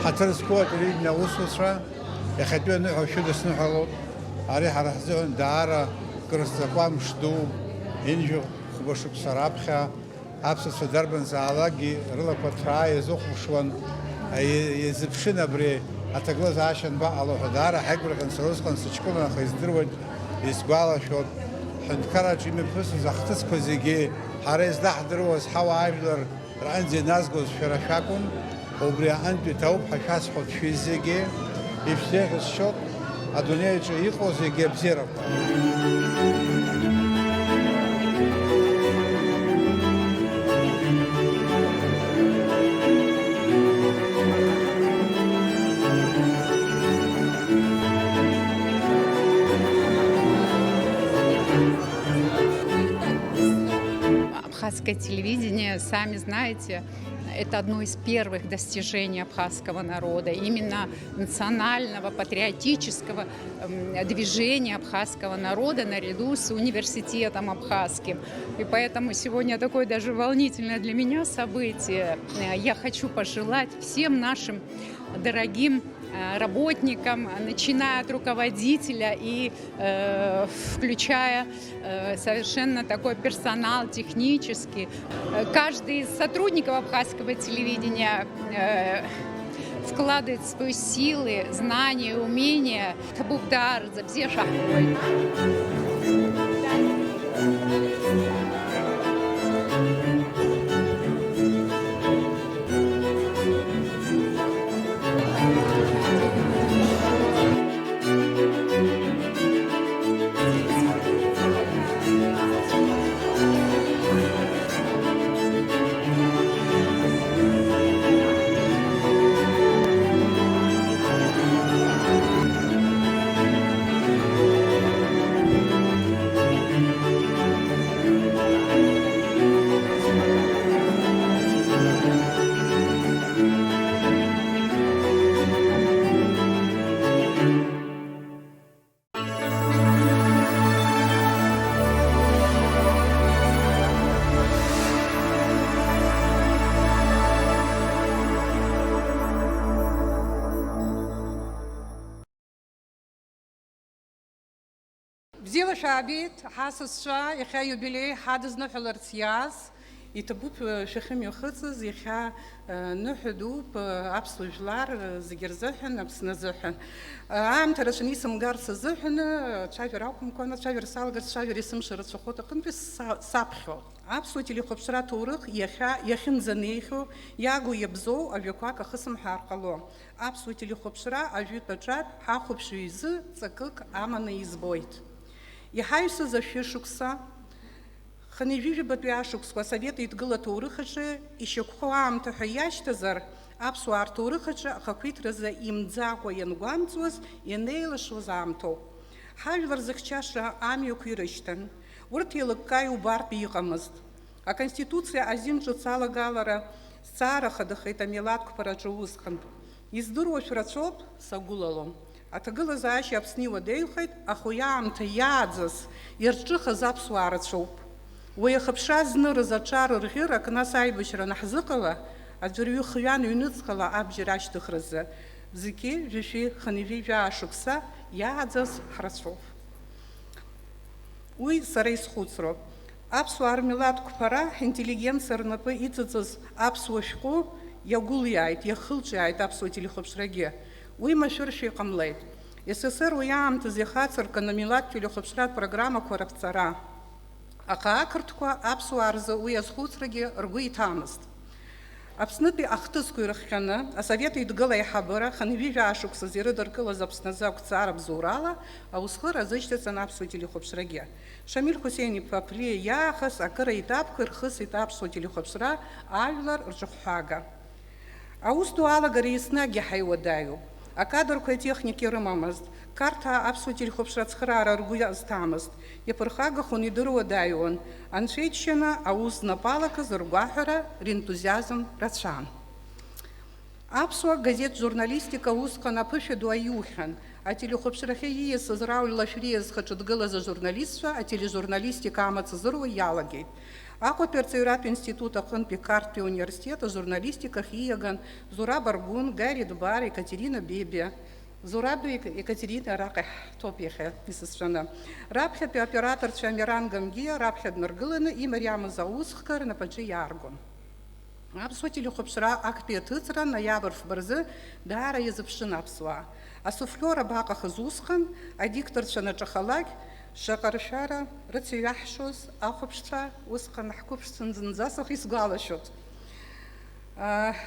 حترسكو تريدنا وسوسرا يخدون عشود سنحلو أري حرزون دارا كرستقوا مشدو إنجو خبشك سرابخا أبسط في دربن زعلاقي رلا بطراي زوخ مشوان يزبشنا بري أتقلز عشان بقى الله دارا حقر كنسروس كنسچكونا خيزدرود يسقالا شود حندكراج يمبس زختس كوزيجي حارز دحدروس حوا عايبلر رانزي نازغوز شرشاكون وبري أنتو توب حشاس حد فيزيجي يفسيخ الشوط الدنيا يقوز يجيب زيرب Абхазское телевидение, сами знаете, это одно из первых достижений абхазского народа, именно национального патриотического движения абхазского народа наряду с университетом абхазским. И поэтому сегодня такое даже волнительное для меня событие. Я хочу пожелать всем нашим дорогим работникам, начиная от руководителя и включая совершенно такой персонал технический. Каждый из сотрудников абхазского телевидения вкладывает свои силы, знания, умения. Табукдар, Забзеша. بزيلا شعبيت حاسس شا يخا يوبيلي حادث نحل ارتياز يتبوب شخم يخصص يخا نحدوب أبسو جلار زجرزحن أبسنا زحن عام ترشني سمجار سزحن تشايفر راكم كنا تشايفر سالجر تشايفر اسم شرط شخوت قن بس سابخو أبسو تلي خبشرا تورخ يخا يخن زنيخو ياغو يبزو أبيقاك خصم حارقلو أبسو تلي خبشرا أجيت بجات حاخبشو يز تكك أمن يزبويت يحايسو زفيشوكسا خنيجي بتوياشوكسا سويت يتقل تورخشة يشكخو عام تحياشتزر أبسو ارتورخشة خكويت رزا يمدزاقو ينغوامزوز ينيلشو زامتو حاج ورزخشاشا عام يكيرشتن ورتي لكايو بار بيغمزد а Конституция азимчу цала галара цара хадахайта милатку параджоузхан. Издуру фрацоп сагулалом. А тагыла заащи обснила дейхайт, а хуям-то ядзас, ярчыха запсуарацоп. Уяхапша зныры зачары ргира, кна сайбышра нахзыкала, а джурю хвян юныцкала абжирачтых рызы. Зыки жиши ханеви жашукса ядзас храцоп. Уй сарайс хуцроп. Аԥсуаа рмилаҭ қәԥара интеллигенциа рнапы иҵыҵыз аԥсуа шәҟәы иагәылиааит, иахылҿиааит аԥсуа телехәаԥшрагьы. Уи машәыршәа иҟамлеит. СССР уи аамҭазы ихацыркын амилаҭтә телехәаԥшратә программақәа раԥҵара. Аха ақырҭқәа аԥсуаа рзы уи азхәыцрагьы ргәы иҭамызт. Аԥснытәи ахҭысқәа ирыхҟьаны асовет еидгыла аиҳабыра хынҩажәи ашықәсаз ирыдыркылаз Аԥсназы ақәҵара бзоурала аусхыр азышьҭаҵан аԥсуа телехәаԥшрагьы. Шамиль Хусеин-иԥа Аԥлиа иаахыс акыр аетапқәа ирхысит аԥсуа телехәаԥшра ажәлар рҿыхәҳәага. Аус ду алагара еснагь иҳаиуадаҩуп. Акадрқәа атехника ирымамызт. Карҭаа аԥсуа телехәаԥшра ацхыраара ргәы азҭамызт. Иаԥырхагахон идыруадаҩуан. Анцәеиџьшьаны аус знапалакыз ргәаҳәара рентузиазм рацәан. Аԥсуа газеҭ журналистика усҟан аԥышәа ду аиухьан. Ателехәаԥшрахьы ииасыз Рауль Лашәриа зхаҿыдгылаз ажурналистцәа атележурналистика амаҵ азыруа иалагеит. Аҟәатәи институт аҟынтә Пикардтәи университет ажурналистикахь ииаган Зураб Аргәын, Гари Дбар, Екатерина Бебиа. Зураб Екатерина араҟа иҳҭоуп иахьа исызшәаны. Раԥхьатәи аоператорцәа Амиран Гамгиа раԥхьа днаргыланы имариамыз аусхқәа рнапаҿы иааргон. Аԥсуа телехәаԥшра актәи аҭыҵра ноиабр фбазы даара иазыԥшын аԥсуаа. Асуфлиор абаҟахыз усҟан, адикторцәа наҿахалак, шаҟа ршәара рыцәаҩаҳшоз ахәаԥшцәа усҟан ҳқәыԥшцан зынӡасых исгәалашәоит.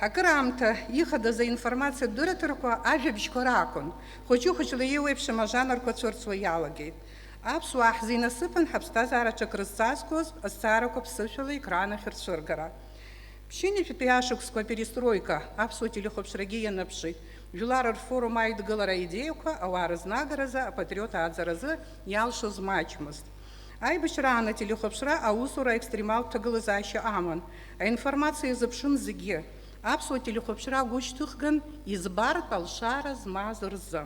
Акыраамҭа ихадаз аинформациатә дырраҭарақәа ажәабжьқәа ракәын. Хәыҷы-хәыҷла еиуеиԥшым ажанрқәа цәырҵуа иалагеит. Аԥсуаа ҳзинасыԥын ҳаԥсҭазаараҿы крызҵазкуаз азҵаарақәа ԥсышәала екранахь рцәыргара. Ԥшьынҩажәатәи ашықәсқәа аперестройка аԥсуа телехәаԥшрагьы ианыԥшит. Жәлар рфорум аидгылара аидеиақәа ауаа рызнагаразы, апатриот ааӡаразы иалшоз маҷмызт. Аибашьраан ателехәаԥшра аусура аекстремалтә ҭагылазаашьа аман. Аинформациа иазыԥшын зегьы. Аԥсуа телехәаԥшра агәышьҭыхган избартә алшара змаз рзы.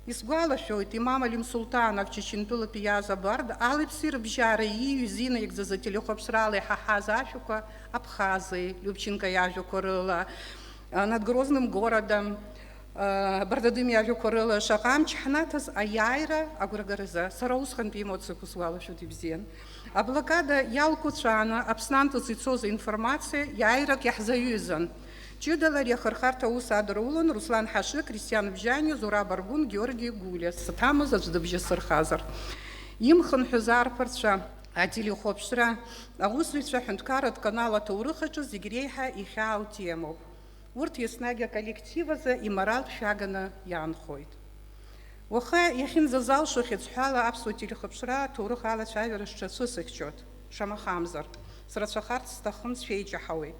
Исгәалашәоит Имам Алим Сулҭан Чечентәылатәи иааз абард алиԥси рыбжьара ииҩыз инаигӡаз ателехәаԥшрала иҳаҳаз ашәақәа Абхазии, Любченко иажәақәа рыла, над Грозным городом, Бардадым иажәақәа рыла шаҟа амч ҳнаҭаз аиааира агәрагаразы. Сара усҟантәи емоциақәа сгәалашәоит ибзиан. Аблокада иалқәыцәааны Аԥснантәыз ицоз аинформациа иааирак иаҳзаҩызан. Ҷыдала ари ахырхарҭа аус адырулан Руслан Ҳашы, Кристиан Бжьани, Зураб Аргәын, Георги Гулиа. Саҭамыз аӡә дыбжьасырхазар. Имхынҳәыз арԥарцәа ателехәаԥшра аусзуҩцәа аҳәынҭқарратә канал аҭоурых аҿы зегь реиҳа ихьаау темоуп. Урҭ еснагь аколлектив азы иморалтә шәаганы иаанхоит. Уаха иахьынӡазалшо хьыӡҳәала аԥсуа телехәаԥшра аҭоурых алацәажәара сҽацәысыхьчоит. Шамахамзар, срацәахарц сҭахын сшәеиҷаҳауеит.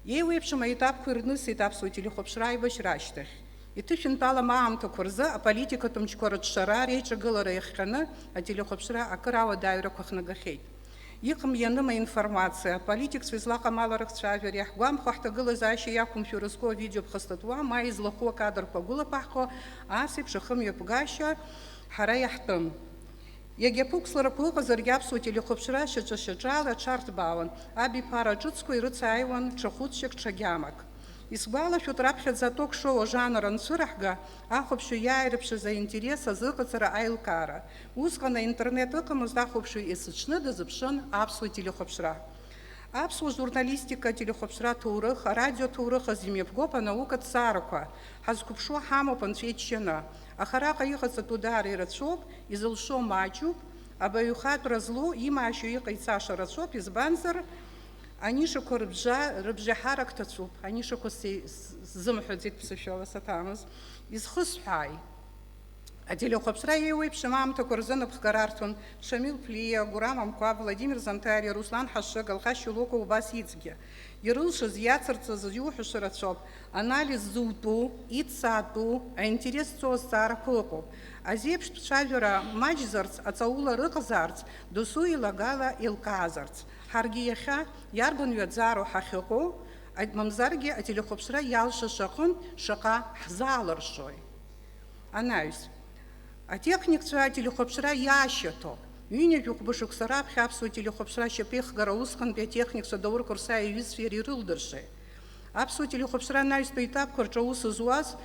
Еиуеиԥшым аетапқәа ирнысит аԥсуа телехәаԥшра аибашьра ашьҭахь. Иҭышәынтәалам аамҭақәа рзы аполитикатә мчқәа рыҿшара, реиҿагылара иахҟьаны ателехәаԥшра акыр ауадаҩрақәа хнагахьеит. Иҟам ианым аинформациа, аполитикцәа излаҟамало рыхцәажәара, иаҳгәамԥхо ҳҭагылазаашьа иақәымшәо ирызку авидео ԥхасҭатәуа, ма излаху акадрқәа гәылаԥаҳхо, ас еиԥш ахымҩаԥгашьа ҳара иаҳтәым. Егьа ԥықәсларақәа ыҟазаргьы аԥсуа телехәаԥшра шьаҿа-шьаҿала аҽарҭбаауан, абиԥара ҿыцқәа ирыцааиуан ҽа хәыцшьак, ҽа гьамак. Исгәалашәоит раԥхьаӡа аток-шоу ажанр анцәырҳга, ахәаԥшҩы иааирԥшыз аинтерес азыҟаҵара аилкаара. Усҟан аинтернет ыҟамызт, ахәаԥшҩы есыҽны дазыԥшын аԥсуа телехәаԥшра. Аԥсуа журналистика, телехәаԥшра ҭоурых, арадиоҭоурых азимҩаԥгоуп анаукатә ҭҵаарақәа. Ҳазқәыԥшуа ҳамоуп анцәа иџьшьаны. Аха араҟа иҟаҵатәу даара ирацәоуп, изылшо маҷуп, абаҩхатәра злоу имаашьо иҟаиҵаша рацәоуп, избанзар анишақәа рыбжьаҳарак ҭацәуп. Анишақәа сзымҳәаӡеит ԥсышәала саҭамыз. Изхысҳәааи. Ателехәаԥшра еиуеиԥшым аамҭақәа рзы напхгарарҭон Шамил Плиа, Гурам Амкәа, Владимир Зантариа, Руслан Ҳашы, Галха Шьулоков убас иҵегьы. Ирылшаз, иацырҵаз иуҳәаша рацәоуп. Анализ зутәу, ицатәу, аинтерес ҵоу азҵаарақәа ыҟоуп. Азеиԥштә цәажәара маҷзарц, аҵаулара ыҟазаарц, досу еилагала еилкаазарц. Ҳаргьы иахьа иарбан-ҩаӡароу ҳахьыҟоу, мамзаргьы ателехәаԥшра иалшаша аҟынтә шаҟа ҳзаалыршои. Анаҩс, атехникцәа ателехәаԥшра иаашьаҭоуп. Ҩынҩажәи хәба-шықәса раԥхьа аԥсуа телехәаԥшра ашьапеихгара усҟантәи атехникцәа даурқәа рса иҩызцәа ирылдыршеит. Аԥсуа телехәаԥшра анаҩстәи етапқәа рҿы аус зуаз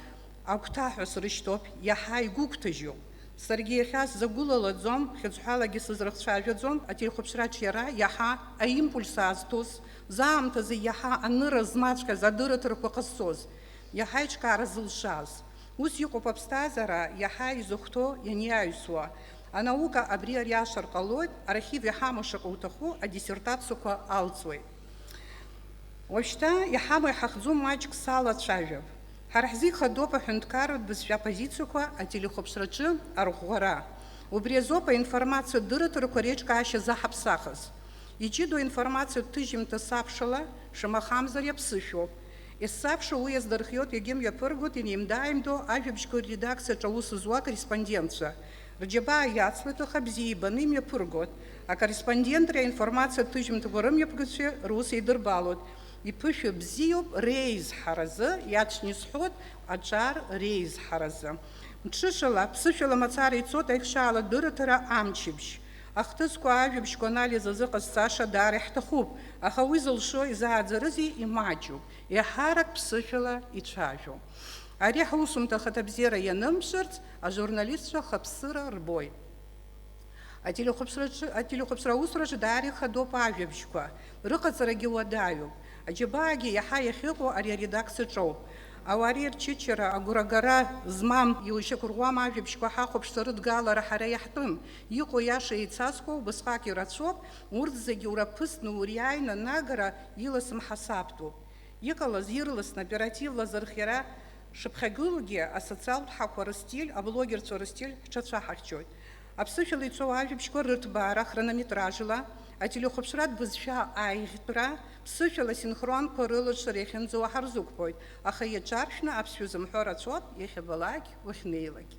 агәҭаҳәа срышьҭоуп, иаҳа игәыгәҭажьуп. Саргьы иахьа сзагәылалаӡом, хьыӡҳәалагьы сызрыхцәажәаӡом, ателехәаԥшраҿ иара иаҳа аимпульс аазҭоз, заамҭазы иаҳа аныра змаҵәҟьаз адырраҭарақәа ҟазҵоз, иаҳа иҿкаара зылшаз. Ус иҟоуп аԥсҭазаара иаҳа изыхәҭоу ианиаҩсуа. Анаука абри ариашар ҟалоит, архив иаҳамоу шаҟа уҭаху адиссертациақәа алҵуеит. Уажәшьҭа иаҳамоу иҳахӡом маҷк салацәажәап. Ҳара ҳзы ихадоуп аҳәынҭқарратә бызшәа апозициақәа ателехәаԥшраҿы арӷәӷәара. Убри азоуп аинформациатә дырраҭарақәа реиҿкаашьа заҳаԥсахыз. Иҷыдоу аинформациатә ҭыжьымҭа сабшала, шамахамзар иаԥсышәоуп. Ес-сабша уи иаздырхиоит егьи мҩаԥыргоит инеимда-ааимдо ажәабжьқәа редакциаҿы аус зуа акорреспондентцәа. Рџьабаа иацлоит, аха бзиа ибаны имҩаԥыргоит. Акорреспондентри аинформациатә ҭыжьымҭақәа рымҩаԥгацәа рус еидырбалоит. Иԥышәа бзиоуп реизҳаразы, иаҵәны исҳәоит аҿар реизҳаразы. Мҽышала, ԥсышәала мацара ицоит аихшаала дырраҭара амчыбжь. Ахҭысқәа ажәабжьқәа анализ азыҟазҵаша даара иҳҭахуп, аха уи зылшо изааӡарызеи имаҷуп, еиҳарак ԥсышәала ицәажәо. Ари ҳусумҭа ахаҭабзиара ианымԥшырц, ажурналистцәа хаԥсыра рбоит. Ателехәаԥсра аусураҿы даара ихадоуп ажәабжьқәа, рыҟаҵарагьы уадаҩуп. Аџьабаагьы иаҳа иахьыҟоу ари аредакциаҿоуп. Ауареи рчычара, агәырагара змам, иушьақәырӷәӷәам ажәабжьқәа ҳахәаԥшра рыдгалара ҳара иаҳтәым. Иҟоу иаша еицазкуа убасҟак ирацәоуп, урҭ зегьы ураԥысны уриааины анагара иласым ҳасабтәуп. Иҟалаз ирласны оперативла зырхиара шыԥхьагылоугьы асоциалтә ҳақәа рыстиль, аблогерцәа рыстиль ҳҽацәаҳахьчоит. Аԥсышәала ицоу ажәабжьқәа рыҭбаара хронометражла, ателехәаԥшратә бызшәа аиӷьтәра, ԥсышәала синхронқәа рылыҵшара иахьынӡауа ҳарзықәԥоит, аха иаҿаршәны аԥсшәа зымҳәо рацәоуп иахьабалак уахьнеилак.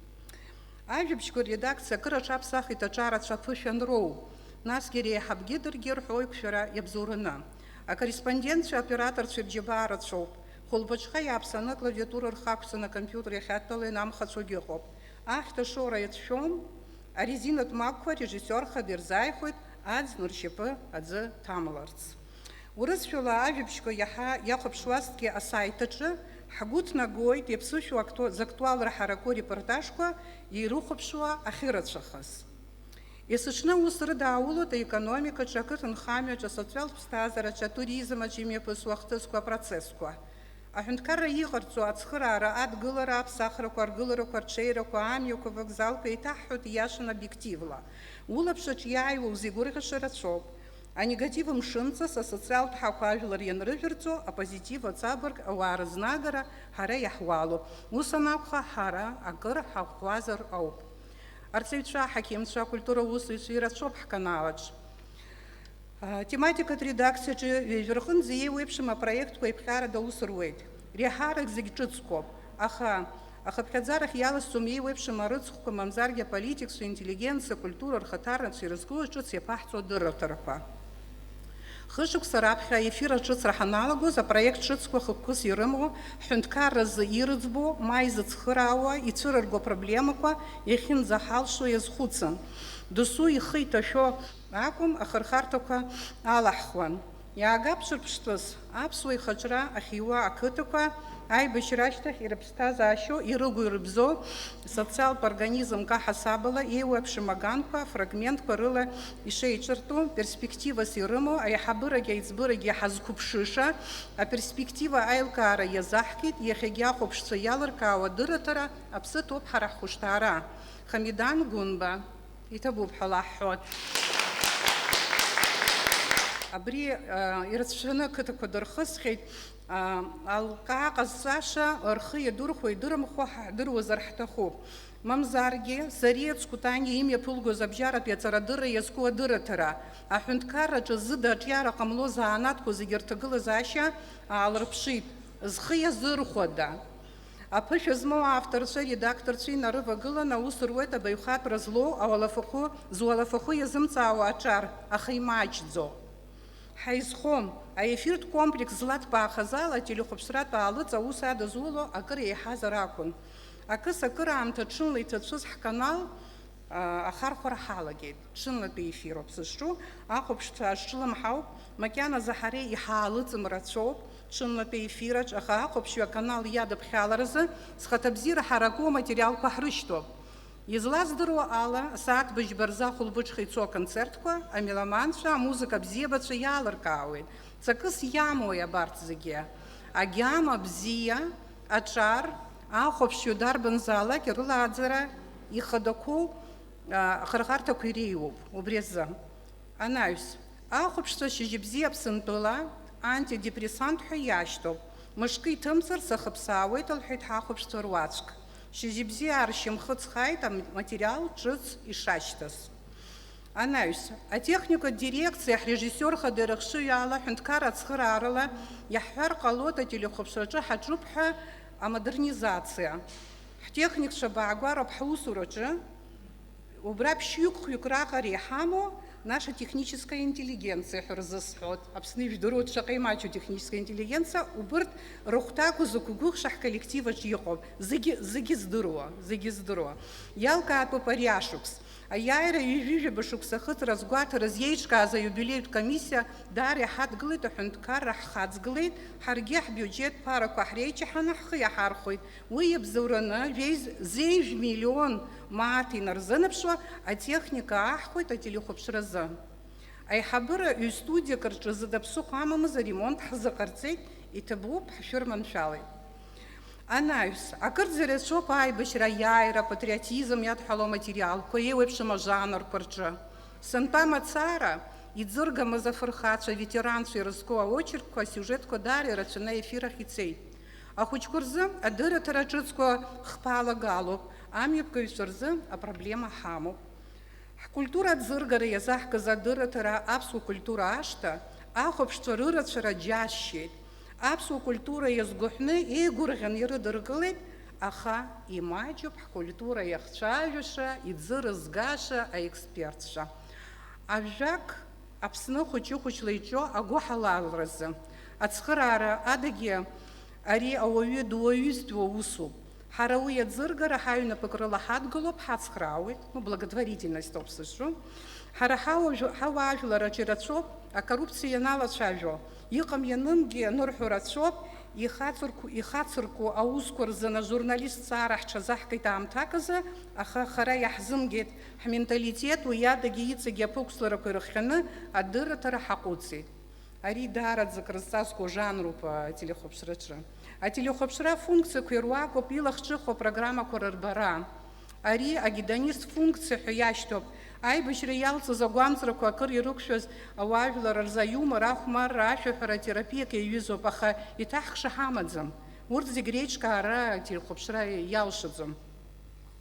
Ажәабжьқәа редакциа акыр аҽаԥсахит аҿарацәа аԥышәа анроу, насгьы реиҳабгьы даргьы рҳәоит иқәшәара иабзоураны. Акорреспондентцәа аоператорцәа ирџьабаа рацәоуп. Хәылбыҽха иааԥсаны аклавиатура рхы акомпиутер иахьадтәала инамхацәогьы ыҟоуп. Ахьҭа шоура иацәшәом, арезинатә магқәа режиссиорха дирзааихәоит аӡын ршьапы аӡы ҭамларц. Урысшәала ажәабжьқәа иаҳа иахәаԥшуазҭгьы асайт аҿы ҳгәы ҭнагоит иаԥсышәоу зактуалра ҳараку репортажқәа ирыхәаԥшуа ахьырацәахаз. Есыҽны ус рыдааулоит аекономикаҿы, ақыҭанхамҩаҿы, асоциалтә ԥсҭазаараҿы, атуризмаҿы имҩаԥысуа ахҭысқәа, апроцессқәа. Аҳәынҭқарра иҟарҵо ацхыраара, адгылара, аԥсахрақәа, аргыларақәа, рҽеирақәа, амҩақәа, авокзалқәа еиҭаҳҳәоит ииашан обиективла. Улаԥшаҿ иааиуоу зегьы рацәоуп. Анегатив мшынҵас асоциалтә ҳақәа ажәлар ианрыжәырҵо, апозитив аҵабырг ауаа рызнагара ҳара иаҳуалуп. Ус анакәха ҳара акыр ҳаӷәӷәазар ауп. Арҵаҩцәа, аҳақьымцәа, акультура усуҩцәа ирацәоуп ҳканалаҿ. Тематикатә редакциаҿы ҩажәаҟынӡа еиуеиԥшым апроектқәа еиԥҟьарада аус руеит. Реиҳарак зегь ҿыцқәоуп, аха ахыԥхьаӡарахь иаласҵом еиуеиԥшым арыцхәқәа, мамзаргьы аполитикцәа, интеллигенциа, акультура рхаҭарнацәа ирызку ҿыц иаԥаҳҵо адырраҭарақәа. Хышықәса раԥхьа аефир аҿыцра ҳаналагоз апроект ҿыцқәа хықәкыс ирымоу, ҳҳәынҭқарразы ирыӡбо, ма изыцхыраауа, ицәырырго апроблемақәа иахьынӡаҳалшо иазхәыцын. Досу ихы иҭашәо акәым, ахырхарҭақәа алаҳхуан. Иаагап ҽырԥштәыс, аԥсуа ихаҿра ахьиуа ақыҭақәа аибашьра ашьҭахь ирыԥсҭазаашьо, ирыгу ирыбзоу социалтә организмк аҳасабала еиуеиԥшым аганқәа, фрагментқәа рыла ишеиҿыртәу, перспективас ирымоу, аиҳабырагьы аиҵбырагьы ҳазқәыԥшыша, аперспектива аилкаара иазаҳкит, иахьагьы ахәаԥшцәа иалыркаауа адырраҭара аԥсы ҭоуп ҳара ҳхәышҭаара. Хамидан Гунба, иҭабуп ҳәа лаҳҳәоит. Абри ирацәшәаны ақыҭақәа дырхысхьеит, алкаа ҟазҵаша рхы иадурхәо идырымхуа ҳдыруазар ҳҭахуп. Мамзаргьы Сариа Цкутани имҩаԥылгоз абжьаратәи аҵарадырра иазку адырраҭара, аҳәынҭқарраҿы зыда аҿиара ҟамло заанатқәа зегьы рҭагылазаашьа аалырԥшит. Зхы иазырхәада. Аԥышәа змоу авторцәа, редакторцәа инарывагыланы аус руеит абаҩхатәра злоу зуалафахәы иазымҵаауа аҿар, аха имаҷӡо. Ҳаизхом, аефиртә комплекс злаҭбаахаз ала ателехәаԥшратә аалыҵ аус адазуло акыр еиҳазар акәын. Акыс акыраамҭа ҽынла иҭацәыз ҳканал ахархәара ҳалагеит. Ҽынлатәи ефироуп сызҿу, ахәаԥшцәа азҿлымҳауп, макьаназы ҳара иҳаалыҵым рацәоуп, ҽынлатәи ефираҿ, аха ахәаԥшҩы аканал иадыԥхьаларазы зхаҭабзиара ҳараку аматериалқәа ҳрышьҭоуп. Излаздыруа ала, асааҭ быжьба рзы ахәылбыҽха ицо аконцертқәа, амеломанцәа, амузыка абзиабацәа иаалыркаауеит. Ҵакыс иамои абарҭ зегьы. Агьама бзиа, аҿар, ахәаԥшҩы дарбанзаалак ирылааӡара ихадақәоу ахырхарҭақәа иреиуоуп убри азы. Анаҩс, ахәаԥшцәа шьыжьбзиа Аԥсынтәыла антидепрессант ҳәа иашьҭоуп. Мышкы иҭымҵыр сахыԥсаауеит лҳәеит ҳахәаԥшцәа руаӡәк. Шьыжьбзиа аршьамхы ҵхааит аматериал ҿыц ишашьҭаз. Анаҩс, атехникатә дирекциа ҳрежиссиорха дарахшыҩ ала ҳәынҭқарра ацхыраарала иаҳҳәар ҟалоит ателехәаԥшраҿы ҳаҿуп ҳәа амодернизациа. Ҳтехникцәа баагәароуп ҳусураҿы, убра ԥшьҩык-хҩык раҟара иҳамоу наша техническая интеллигенция ҳәа рзысҳәоит. Аԥсны ижәдыруеит шаҟа имаҷу техническая интеллигенция, убырҭ рыхәҭақәа зықәгәыӷша ҳколлективаҿ иҟоуп. Зегьы здыруа. Иалкаатәуп ари ашықәс. Аиааира ҩажәижәаба шықәса хыҵра згәаҭара зиеиҿкааз аиубилеитә комиссиа даара иҳадгылеит аҳәынҭқарра ҳхаҵгылеит, ҳаргьы ҳбиуџьет ԥарақәа ҳреиҷаҳаны ҳхы иаҳархәеит. Уи иабзоураны зеижә миллион мааҭ инарзынаԥшуа атехника аҳхәеит ателехәаԥшразы. Аиҳабыра ҩ-студиак рҿы зыда ԥсыхәа амамыз аремонт ҳзыҟарҵеит, иҭабуп ҳшәырманшәалеит. Анаҩс, акырӡара иацәоуп аибашьра, аиааира, апатриотизм иадҳәало аматериалқәа еиуеиԥшым ажанрқәа рҿы. Сынтәа мацара иӡыргамыз афырхацәа, аветеранцәа ирызку аочеркқәа, асиужетқәа даара ирацәаны аефир ахь ицеит. Ахәыҷқәа рзы адырраҭара ҿыцқәа хԥаалагалоуп, амҩаԥгаҩцәа рзы апроблема ҳамоуп. Ҳкультура аӡыргара иазаҳкыз адырраҭара аԥсуа культура ашҭа, ахәаԥшцәа рырацәара џьасшьеит. Аԥсуа культура иазгәыҳәны еигәырӷьаны ирыдыркылеит, аха имаҷуп ҳкультура иахцәажәаша, иӡырызгаша аекспертцәа. Ажәак Аԥсны хәыҷы-хәыҷла иҿо агәы ҳалалразы. Ацхыраара адагьы ари ауаҩы дуаҩызтәуа усуп. Ҳара уи аӡыргара ҳаҩнапык рыла ҳадгылоуп, ҳацхраауеит, благотворительность ауп сызҿу. Ҳара ҳауаажәлараҿы ирацәоуп акоррупциа ианалацәажәо. Иҟам ианымгьы анырҳәо рацәоуп, ихацырку аусқәа рзын ажурналистцаара ҳҽазаҳкит аамҭак азы, аха хара иаҳзымгеит ҳменталитет уи адагьы иҵегьы аԥықәсларақәа ирыхҟьаны адырраҭара ҳаҟәыҵит. Ари даараӡа крызҵазкуа жанруп ателехәаԥшраҿы. Ателехәаԥшра функциақәа ируакуп илахҿыхуа программақәа рырбара. Ари агедонист функциа ҳәа иашьҭоуп. Аибашьра иалҵыз агәамҵрақәа акыр ирықәшәаз ауаажәлар рзы аиумор, ахәмарра, ашәаҳәара, атерапиак иаҩызоуп, аха иҭаҳхша ҳамаӡам. Урҭ зегь реиҿкаара ателехәаԥшра иалшаӡом.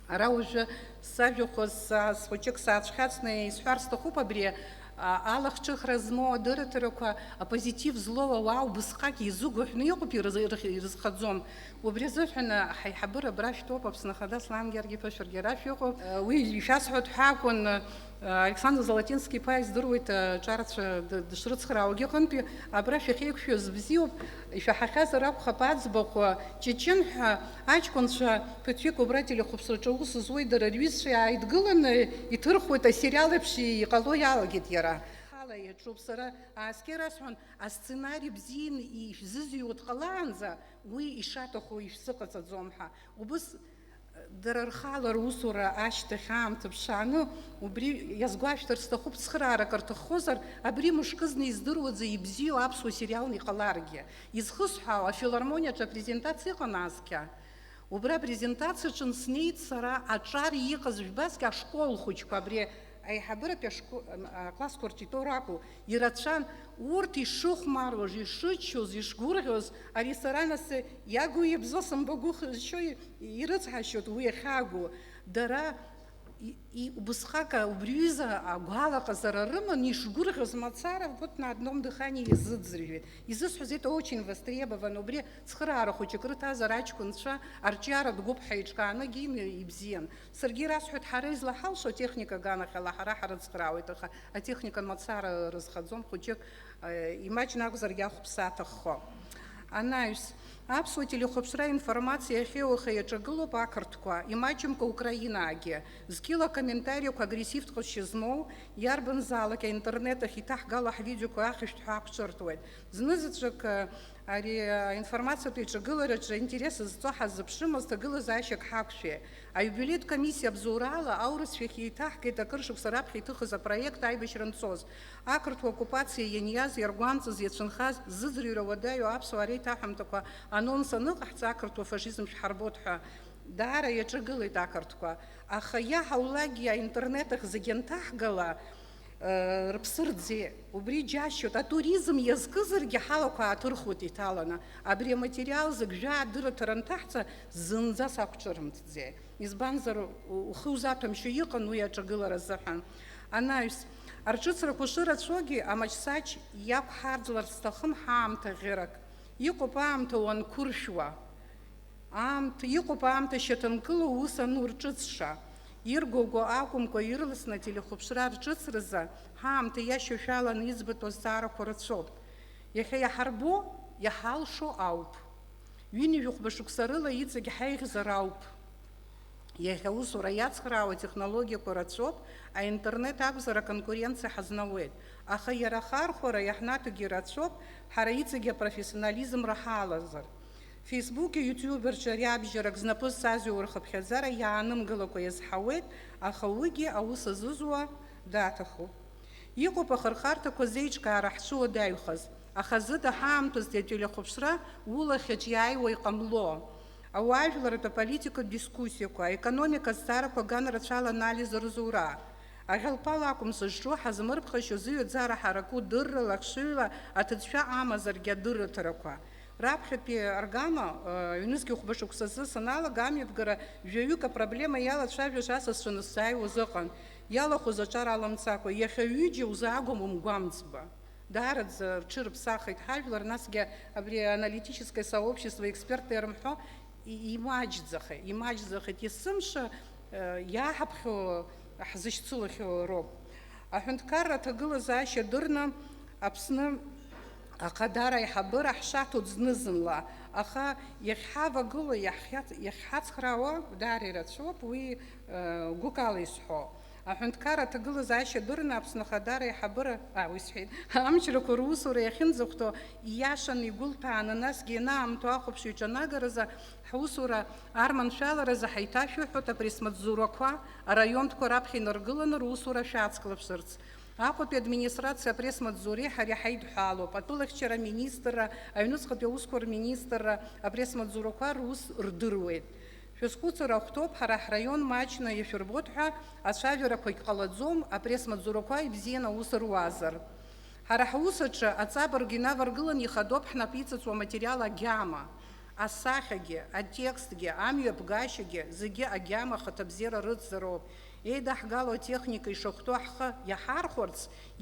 Ара уажәы сажәахәыз схәыҷык саацәхьаҵны исҳәар сҭахуп абри алахҿыхра змоу адырраҭарақәа апозитив злоу ауаа убысҟак изыгәыҳәны иҟоуп, ирызхаӡом. Убри азыҳәан ҳаиҳабыра абра шәтәоуп, Аԥсны Ахада Аслан Георгиев шәаргьы ара шәыҟоуп. Уи ишәасҳәоит ҳәа акәын Александр Золотински иԥа издыруеит ҿарацәа дышрыцхраауагьы иҟынтәи абра шәахьеиқәшәаз бзиоуп, ишәаҳахьазар акәхап аӡбахә Чечен ҳәа аҷкәынцәа ԥыҭҩык убра ателехәаԥшраҿы аус зуеит, дара рҩызцәа ааидгыланы иҭырхуеит асериал еиԥш иҟало иалагеит иара. Иаҿуп сара ааскьар асҳәон, асценарий бзианы ишәзызҩуа дҟалаанӡа уи ишаҭаху ишәзыҟаҵаӡом ҳәа. Убыс дара рхала русура ашьҭахь аамҭа ԥшааны, убри иазгәашәҭыр сҭахуп, цхыраарак рҭаххозар, абри мышкызны издыруаӡа ибзиоу аԥсуа сериалны иҟаларгьы. Изхысҳәаау афилармониаҿы апрезентациа ыҟан ааскьа. Убри апрезентациаҿы снеит сара аҿар иҟаз жәбазгьы ашкол хәыҷқәа, абри аиҳабыратәи аклассқәа ртитор акәу, ирацәан урҭ ишыхәмаруаз, ишыччоз, ишгәырӷьоз, ари сара нас иагу иабзо сымбагәыхшьо ирыцҳашьоит уи ахьагу. Дара убысҟак убриҩыза агәалаҟазара рыман ишгәырӷьоз мацара вот на одном дыхании изыӡырҩуеит. Изысҳәаз это очень востребовано. Убри цхыраара хәыҷык рыҭазар аҷкәынцәа арҿиара дгәыԥ ҳаиҿкаанагьы ибзиан. Саргьы расҳәоит, ҳара излаҳалшо атехника аганахьала ҳара ҳарыцхраауеит, аха атехника мацара рызхаӡом, хәыҷык имаҷны акәзаргьы ахәԥса аҭаххо. Анаҩс, аԥсуа телехәаԥшра информациа иахьеиуаха иаҿагылоуп ақырҭқәа, имаҷымкәа Украинаагьы. Зқьыла акомментариақәа агрессивтәҟазшьа змоу, иарбанзаалак аинтернет ахь иҭаҳгало ҳвидеоқәа ахьышәҭҳәа ақәҿырҭуеит. Знызаҵәык ари аинформациатә иҿагылараҿы интерес зҵо ҳаззыԥшымыз ҭагылазаашьак ҳақәшәеит. Аиубилеитә комиссиа абзоурала аурыс шәахь еиҭаҳгеит акыр шықәса раԥхьа иҭыхыз апроект аибашьра анцоз. Ақырҭуа оккупациа ианиаз, иаргәамҵыз, иацәынхаз, зыӡырҩра уадаҩу аԥсуаа реиҭаҳәамҭақәа анонс аныҟаҳҵа ақырҭуа фашизм шәҳарбот ҳәа даара иаҿагылеит ақырҭқәа. Аха иаҳаулагьы аинтернет ахь зегьы анҭаҳгала рыԥсы рӡеит. Убри џьасшьоит, атуризм иазкызаргьы ҳалақәа ааҭырхуеит иҭаланы. Абри аматериал зыгәжәа адырраҭара анҭаҳҵа зынӡа сақәҿырымҭӡеит. Избанзар ухы узаҭәамшьо иҟан уи аҿагылара азыҳәан. Анаҩс, арҿыцрақәа шырацәоугьы амаҷ-саҷ иақәҳарӡларц сҭахым ҳаамҭа ӷьырак. Иҟоуп аамҭа уанқәыршәуа. Иҟоуп аамҭа шьаҭанкыла ус ану рҿыцша. Иргоуго акәымкәа ирласны ателехәаԥшра рҿыцразы ҳаамҭа иашьашәаланы иӡбатәу азҵаарақәа рацәоуп. Иахьа иаҳарбо, иаҳалшо ауп. Ҩынҩажәа шықәса рыла иҵегь ҳаиӷьзар ауп. Иахьа аусура иацхраауа атехнологиақәа рацәоуп, аинтернет акәзар аконкуренциа ҳазнауеит. Аха иара ахархәара иаҳнаҭогьы рацәоуп, ҳара иҵегьы апрофессионализмра ҳалазар. Фейсбуки, ютуберцәа риабжьарак знапы зсазҩу рхыԥхьаӡара иаанымгылакәа иазҳауеит, аха уигьы аус азызуа даҭахуп. Иҟоуп ахырхарҭақәа зеиҿкаара ҳшуадаҩхаз, аха зыда ҳаамҭазтәи ателехәаԥшра улахьаҿ иааиуа иҟамло. Ауаажәларатә аполитикатә дискуссиақәа, аекономика азҵаарақәа аганрацәала анализ рзура. Аӷьалпал акәым сызҿу ҳазмырԥхашьо зыҩаӡара ҳараку дыррала, хшыҩла аҭыӡшәа амазаргьы адырраҭарақәа. Раԥхьатәи аргама, ҩнызқьи хәбашықәсазы саналага амҩаԥгара жәаҩык апроблема иалацәажәоз асасцәаны сзааиуаз ыҟан. Иалахәыз аҿар аламцакәа, иахьа ҩыџьа узаагом умгәамҵба. Даараӡа рҽырԥсахит ҳажәлар, насгьы абри аналитическое сообщество експертты ирымҳәо имаҷӡахеит. Есымша иааҳаԥхьо ҳзышьцылахьоу роуп. Аҳәынҭқарра аҭагылазаашьа дырны Аԥсны аҟадара аиҳабыра ҳшаҭо зны-зынла, аха иахьҳавагыло, иахьҳацхраауа даара ирацәоуп, уи гәыкала исҳәо. Аҳәынҭқарра аҭагылазаашьа дырны Аԥсны ахадара аиҳабыра, уи сҳәеит, амчрақәа русура иахьынӡахәҭо ииашаны игәылҭәааны, насгьы ианаамҭоу ахәаԥшҩы иҿанагаразы ҳусура арманшәаларазы ҳаиҭашәыҳәоит апресс-маҵзурақәа араионтәқәа раԥхьа инаргыланы русура шәацклаԥшырц. Аҟәатәи администрациа апресс-маҵзуреи ҳареи ҳаидҳәалоуп. Атәылахьчара министрра, аҩнуҵҟатәи аусқәа рминистрра апресс-маҵзурақәа рус рдыруеит. Шәазхәыцыр ахәҭоуп, ҳара ҳраион маҷны иашәырбот ҳәа ацәажәарақәагь ҟалаӡом, апресс-маҵзурақәа ибзианы аус руазар. Ҳара ҳусаҿы аҵабырг инаваргыланы ихадоуп ҳнапы иҵыҵуа аматериал агьама. Асахьагьы, атекстгьы, амҩаԥгашьагьы зегьы агьама ахаҭабзиара рыдзароуп. Еидаҳгало атехника ишахәҭоу ҳхы иаҳархәарц,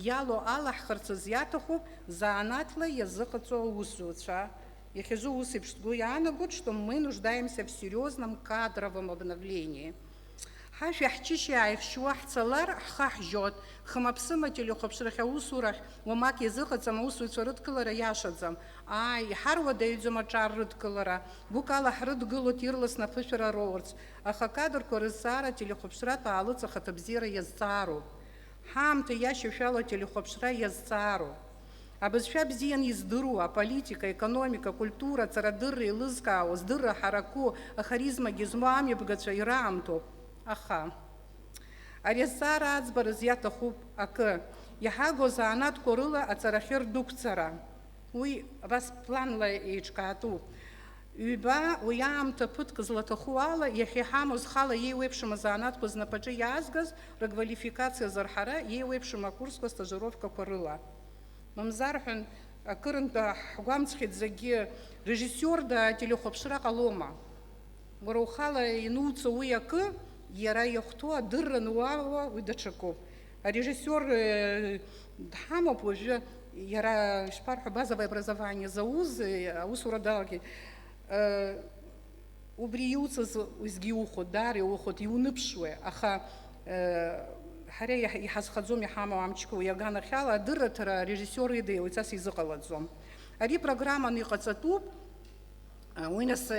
иалоу алаҳхырц азы иаҭахуп заанаҭла иазыҟаҵоу аусзуҩцәа. Иахьазу ус еиԥш сгәы иаанагоит, что мы нуждаемся в серьезном кадровом обновлении. Ҳашәа ҳчышьа ааихшьуа ҳцалар ҳхы ҳжьот, хымаԥсыма ателехәаԥшрахь аусурахь уамак иазыҟаҵам аусзуҩцәа рыдкылара иашаӡам. Иҳаруадаҩӡам аҿар рыдкылара, гәыкала ҳрыдгылоит ирласны аԥышәара роурц, аха акадрқәа рызҵаара ателехәаԥшратә аалыҵ ахаҭабзиара иазҵаароуп. Ҳаамҭа иашьашәало ателехәаԥшра иазҵаароуп. Абызшәа бзианы издыруа аполитика, аекономика, акультура, ацарадырра еилызкаауа, здырра ҳараку, ахаризмагьы змоу амҩаԥгацәа ираамҭоуп. Аха ари азҵаара аӡбараз иаҭахуп акы, иаҳагоз заанатәқәа рыла аҵарахьы рдәықәцара. Уи абас планла еиҿкаатәуп. Ҩба уи аамҭа ԥыҭк злаҭаху ала, иахьа иҳамоу зхала иеиуеиԥшым азаанатәқәа знапаҿы иаазгаз рыквалификациа зырҳара иеиуеиԥшым акурсқәа, стажировкақәа рыла. Мамзар ҳәан акырынтә ҳгәамҵхьеит зегьы режиссиорда ателехәаԥшра ҟалома. Уара ухала инуҵо уи акы, иара иахәҭоу адырра ануаауа уи даҽакуп. Арежиссиор дҳамоуп уажәы, иара ишԥарҳәо, базовое образование зауз, аусура далагеит. Убри иуҵаз уеизгьы иухәот, даара иухәот, иуныԥшуа, аха ҳара иҳазхаӡом иҳамоу амчқәа уи аганахьала адырраҭара арежиссиор идеиуеит, цас изыҟалаӡом. Ари программаны иҟаҵатәуп. Уи нас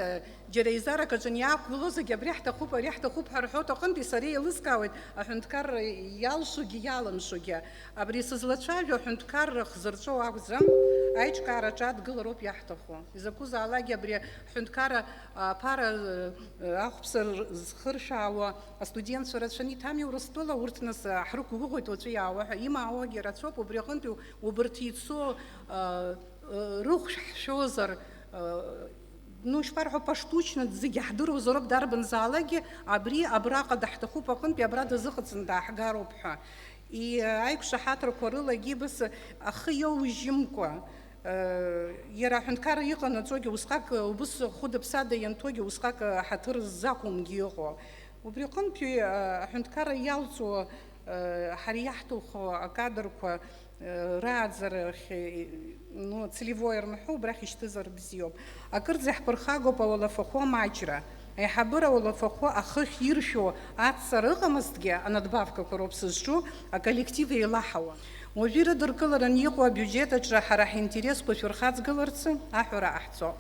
џьара еизарак аҿы иаақәгылозгьы абри ҳҭахуп, ари ҳҭахуп ҳәа рҳәоит аҟынтәи сара еилыскаауеит аҳәынҭқарра иалшогьы иалымшогьы. Абри сызлацәажәо аҳәынҭқарра хзырҵәо акәӡам, аиҿкаараҿы адгылароуп иаҳҭаху. Изакәызаалакгьы абри аҳәынҭқарра аԥара ахәԥса зхыршәаауа астудентцәа рацәаны иҭами Урыстәыла, урҭ нас ҳрықәгәыӷуеит уаҵәы иаауа ҳәа, имаауагьы рацәоуп, убри аҟынтәи убарҭ ицо рыхәшәшәозар, ишԥарҳәо, паштучно зегьы ҳдыруазароуп дарбанзаалакгьы, абри абраҟа даҳҭахуп аҟынтәи абра дазыҟаҵаны дааҳгароуп ҳәа. Аиқәшаҳаҭрақәа рылагьы ибас ахы иоужьымкәа, иара аҳәынҭқарра иҟанаҵогьы усҟак убыс хәыда-ԥсада ианҭогьы усҟак ҳаҭыр ззақәымгьы ыҟоу. Убри аҟынтәи аҳәынҭқарра иалҵуа ҳара иаҳҭаху акадрқәа рааӡарахь целевой рмҳәо убрахь ишьҭызар бзиоуп. Акырӡа иаҳԥырхагоуп ауалафахәы амаҷра. Аиҳабыра ауалафахәы ахыхь иршәо аццара ыҟамызҭгьы анадбавкақәа роуп сызҿу, аколлектив еилаҳауа. Уажәы ирыдыркылараны иҟоу абиуџьет аҿы ҳара ҳинтересқәа шәырхаҵгыларцы аҳәара ҟаҳҵоуп.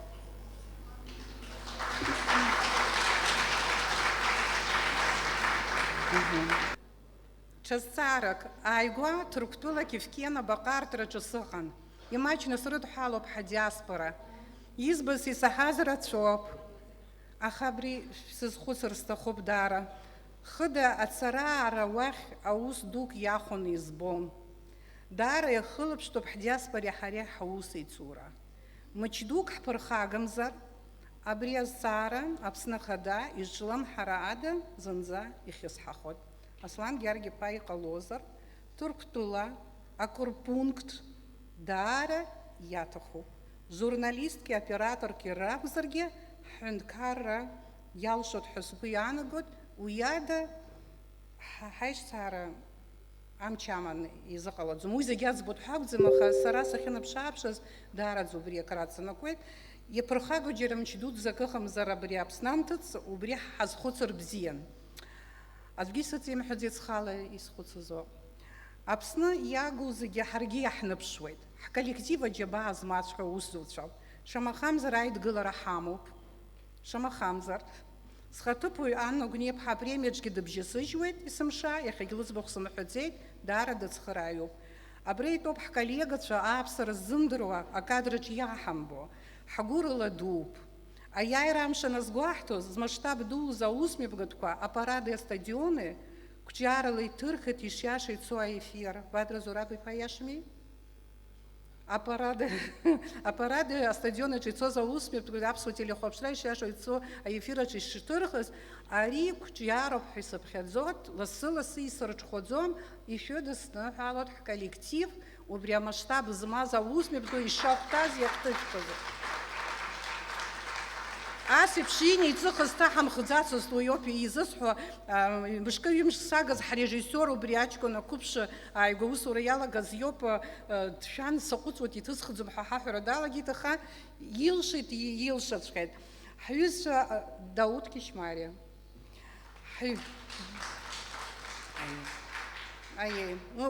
Ҽазҵаарак, ааигәа Ҭырқәтәыла Кифкена баҟартраҿы сыҟан. Имаҷны срыдҳәалоуп ҳадиаспора. Избаз исаҳаз рацәоуп. Аха абри сызхәыцыр сҭахуп даара. Хыда ацара-аара уахь аус дук иахәон избон. Даара иахылаԥштәуп ҳдиаспореи ҳареи ҳусеицура. Мыч дук ҳԥырхагамзар, абри азҵаара Аԥсны Ахада изҿлымҳара ада зынӡа ихьысҳахоит. Аслан Гьаргь-иԥа иҟалозар, Ҭырқәтәыла акорпункт даара иаҭахуп. Журналистки, операторки ракәзаргьы ҳҳәынҭқарра иалшоит ҳәа сгәы иаанагоит, уи ада ҳаишьцаара амч аман изыҟалаӡом. Уи зегьы аӡбатә ҳакәӡам, аха сара сахьынаԥшааԥшыз даараӡа убри акраҵанакуеит. Иаԥырхаго џьара мч дуӡӡак ыҟамзар абри Аԥсны амҭыҵ, убри ҳазхәыцыр бзиан. Аӡәгьы исыҵимҳәаӡеит схала исхәыцызо. Аԥсны иаагоу зегьы ҳаргьы иаҳныԥшуеит. Ҳколлектив аџьабаа змаҵәҟьо аусзуцәоуп. Шамахамзар аидгылара ҳамоуп. Шамахамзар. Схаҭыԥуаҩ Анна Гәниԥҳа апремиаҿгьы дыбжьасыжьуеит, есымша, иахьагьы лыӡбахә сымҳәаӡеит, даара дыцхырааҩуп. Абри итәоуп ҳколлегацәа ааԥсара ззымдыруа акадраҿ иаҳамбо. Ҳгәы рыладууп. Аиааира амш аназгәаҳҭоз, змасштаб дуз аусмҩаԥгатәқәа, апарады астадиони қәҿиарала иҭырхит ишиаша ицо аефир. Бадра Зураб-иԥа иашами? Апарады астадионаҿ ицоз аусмҩаԥгатәқәа аԥсуа телехәаԥшра ишиаша ицо аефираҿ ишҭырхыз, ари қәҿиароуп ҳәа исыԥхьаӡоит, лассы-лассы исырҽхәаӡом, ишәыдысныҳәалоит ҳколлектив, убри амасштаб змаз аусмҩаԥгатәқәа ишахәҭаз иахҭыҵәҟьоз. Асеиԥш иниҵыхыз ҭаҳамхӡацызт уи ауп изысҳәо, мышкы-ҩымш сагаз ҳрежиссиор убри аҷкәын ақәыԥш ааигәа аусура иалагаз иоуп, дшәан саҟәыҵуеит, иҭысхӡом ҳәа ҳаҳәара далагеит, аха илшеит, илшаҵәҟьеит. Ҳҩызцәа Дауд Кишмариа.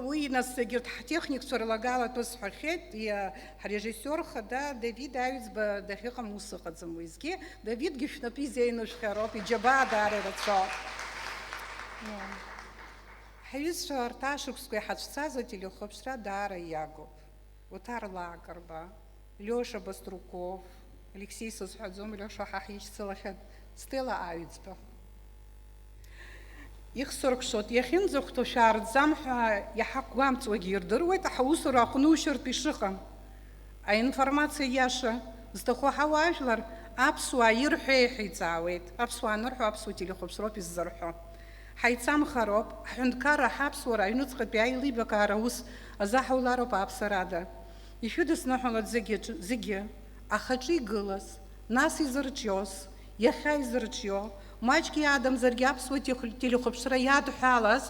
Уи нас егьырҭ ҳтехникцәа рлагалатәы сҳәахьеит, ҳрежиссиор хада Давид Аҩӡба дахьыҟам ус ыҟаӡам уеизгьы. Давидгьы шәнапы изеинышәхьароуп, иџьабаа даара ирацәоуп. Ҳҩызцәа арҭ ашықәсқәа иҳацәцаз ателехәаԥшра даара иагуп. Уҭар Лакрба, Лиоша Баструков, Алексей сызҳәаӡом, Лиоша ҳа ҳишьцылахьан, Стела Аҩӡба. Ихсыркәшоит, иахьынӡахәҭоу шәаарӡам ҳәа иҳақәгәамҵуагьы ирдыруеит, ҳаусура аҟнушьыртә ишыҟам. Аинформациа иаша зҭаху ҳауаажәлар аԥсуаа ирҳәо еиҳиҵаауеит. Аԥсуаа анырҳәо аԥсуа телехәаԥшроуп иззырҳәо. Ҳаицамхароуп, ҳҳәынҭқарра ҳаԥсуара аҩнуҵҟатәи аилибакаара ус азаҳаулароуп ааԥсарада. Ишәыдысныҳәалоит зегьы, ахаҿы игылаз, нас изырҿиоз, иахьа изырҿио, маҷк иаадамзаргьы аԥсуа телехәаԥшра иадҳәалаз,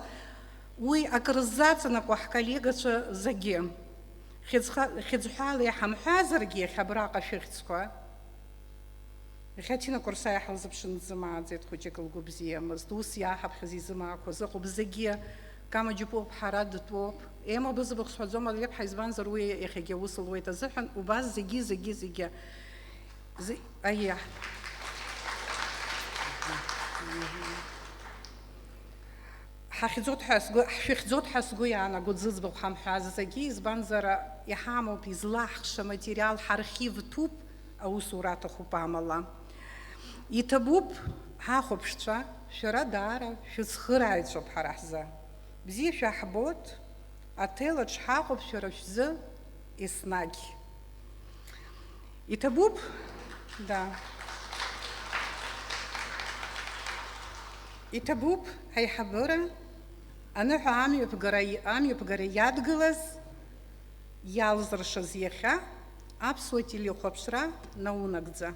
уи акрыззаҵанакуа ҳколлегацәа зегьы. Хьыӡҳәала иҳамҳәазаргьы иахьа абраҟа шәыхьӡқәа. Иахьа Ҭина Курсаиа ҳлзыԥшын дзымааӡеит, хәыҷык лгәы бзиамызт. Ус иааҳаԥхьаз изымаақәаз ыҟоуп зегьы. Кама Џьапуа-ԥҳа дытәоуп. Ема бызбахә сҳәаӡом, Алеԥҳа избанзар уи иахьагьы аус луеит азыҳәан, убас зегьы. Ҳшәыхьӡоит ҳәа сгәы иаанагоит зыӡбахә ҳамҳәаз зегьы, избанзар иҳамоуп излаҳхша материал, ҳархив ҭәуп, аусура аҭахуп амала. Иҭабуп ҳахәаԥшцәа, шәара даара шәыцхырааҩцәоуп ҳара ҳзы. Бзиа шәаҳбоит, аҭелаҿ ҳаҟоуп шәара шәзы еснагь. Иҭабуп, иҭабуп ҳаиҳабыра аныҳәа амҩаԥгара иадгылаз, иалзыршаз иахьа аԥсуа телехәаԥшра наунагӡа.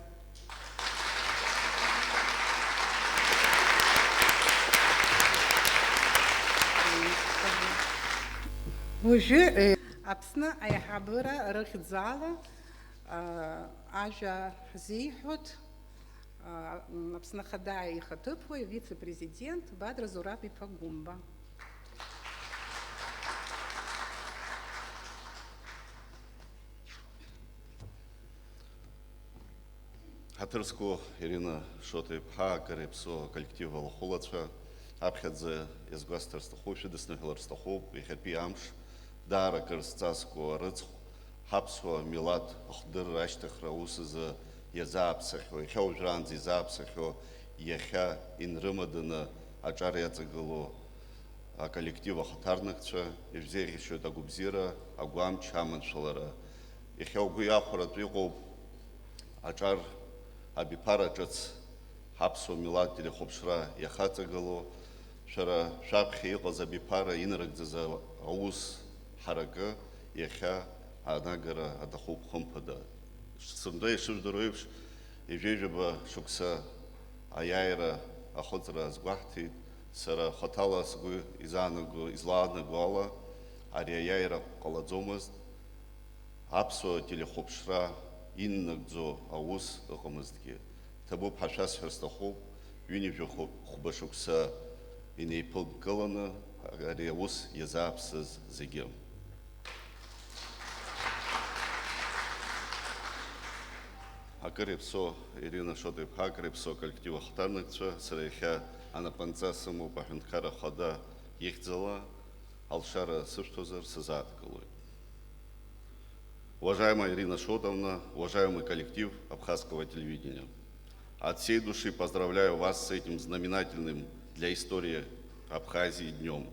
Уажәы Аԥсны аиҳабыра рыхьӡала ажәа ҳзеиҳәоит Аԥсны Ахада ихаҭыԥуаҩ вице-президент Бадра Зураб-иԥа Гәымба. Ҳаҭырсқәо Ирина Шоҭа-иԥҳа, Акыр иаԥсуа коллектив алахәылацәа, аԥхьаӡа иазгәасҭар сҭахуп, шәыдысныҳәалар сҭахуп, иахьатәи амш даара кырзҵазкуа арыӡхә ҳаԥсуа милаҭ ахдырра ашьҭыхра аус азы иазааԥсахьоу, иахьа уажәраанӡа изааԥсахьоу, иахьа инрымаданы аҿар иаҵагылоу аколлектив ахаҭарнакцәа, ишәзеиӷьашьоит агәыбзиара, агәамч, аманшәалара. Иахьа угәы иахәаратәы иҟоуп аҿар абиԥара ҿыц ҳаԥсуа милаҭ телехәаԥшра иахаҵагылоу, шәара шәаԥхьа иҟаз абиԥара инарыгӡаз аус ҳаракы иахьа аанагара аҭахуп хымԥада. Сымтәа ишыжәдыруа еиԥш, ижәижәаба шықәса аиааира ахәыҵра азгәаҳҭеит, сара хаҭала сгәы излаанаго ала, ари аиааира ҟалаӡомызт, аԥсуа телехәаԥшра иннагӡо аус ыҟамызҭгьы. Ҭабуп ҳашәасҳәар сҭахуп, ҩынҩажәа хәба-шықәса инеиԥылкыланы ари аус иазааԥсаз зегьы. Акыр иаԥсоу Ирина Шота-иԥҳа, акыр иаԥсоу аколлектив ахаҭарнакцәа, сара иахьа анапанҵа сымоуп аҳәынҭқарра ахада ихьӡала, алшара сышәҭозар сызааҭгылоит. Уважаемая Ирина Шотовна, уважаемый коллектив Абхазского телевидения, от всей души поздравляю вас с этим знаменательным для истории Абхазии днем.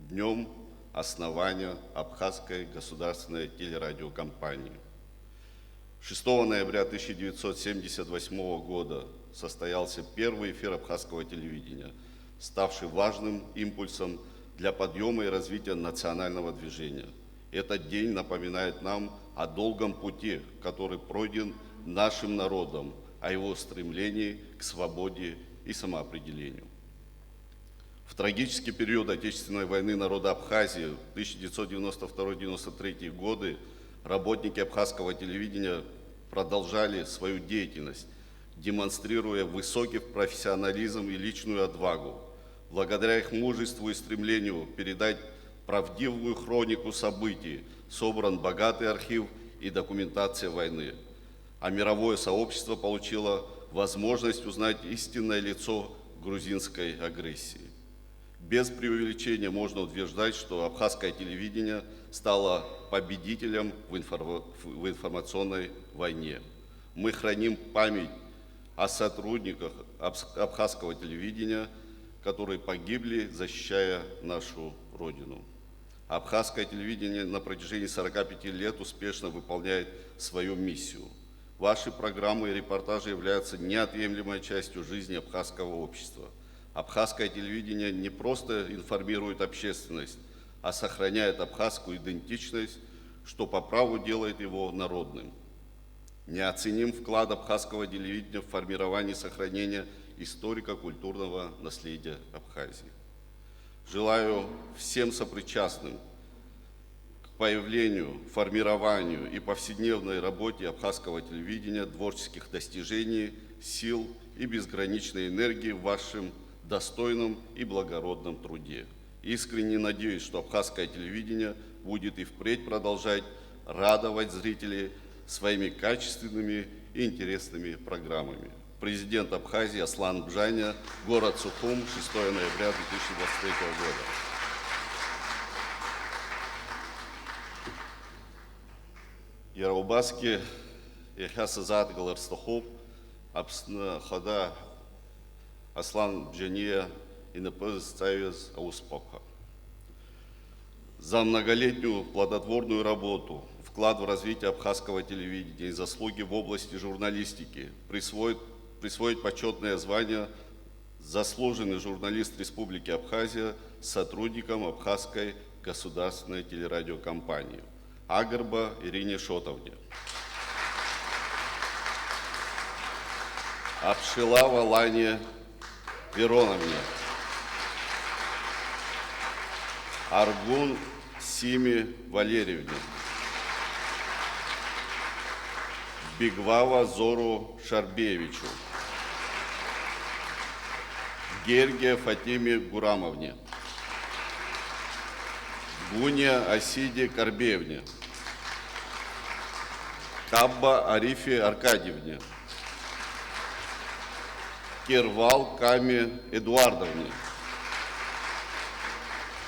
Днем основания Абхазской государственной телерадиокомпании. 6 ноября 1978 года состоялся первый эфир Абхазского телевидения, ставший важным импульсом для подъема и развития национального движения. Этот день напоминает нам о долгом пути, который пройден нашим народом, о его стремлении к свободе и самоопределению. В трагический период Отечественной войны народа Абхазии 1992-1993 годы работники Абхазского телевидения продолжали свою деятельность, демонстрируя высокий профессионализм и личную отвагу. Благодаря их мужеству и стремлению передать правдивую хронику событий собран богатый архив и документация войны, а мировое сообщество получило возможность узнать истинное лицо грузинской агрессии. Без преувеличения можно утверждать, что абхазское телевидение стало победителем в информационной войне. Мы храним память о сотрудниках абхазского телевидения, которые погибли, защищая нашу Родину. Абхазское телевидение на протяжении 45 лет успешно выполняет свою миссию. Ваши программы и репортажи являются неотъемлемой частью жизни абхазского общества. Абхазское телевидение не просто информирует общественность, а сохраняет абхазскую идентичность, что по праву делает его народным. Неоценим вклад абхазского телевидения в формирование и сохранение историко-культурного наследия Абхазии. Желаю всем сопричастным к появлению, формированию и повседневной работе абхазского телевидения творческих достижений, сил и безграничной энергии в вашем достойном и благородном труде. Искренне надеюсь, что абхазское телевидение будет и впредь продолжать радовать зрителей своими качественными и интересными программами. Президент Абхазии Аслан Бжаня, город Сухум, 6 ноября 2023 года. Яраубаски иахьа сызааҭгылар сҭахуп Аԥсны Ахада Аслан Бжаниа инапы зҵаҩыз ауспақәа. За многолетнюю плодотворную работу, вклад в развитие абхазского телевидения и заслуги в области журналистики присвоить почетное звание заслуженный журналист Республики Абхазия сотрудникам Абхазской государственной телерадиокомпании Агрба Ирине Шотовне, Абшилава Лане Вероновне, Аргун Симе Валерьевне, Бигвава Зору Шарбевичу, Гергия Фатиме Гурамовне, Гуня Асиде Карбеевне, Кабба Арифе Аркадьевне, Кервал Каме Эдуардовне,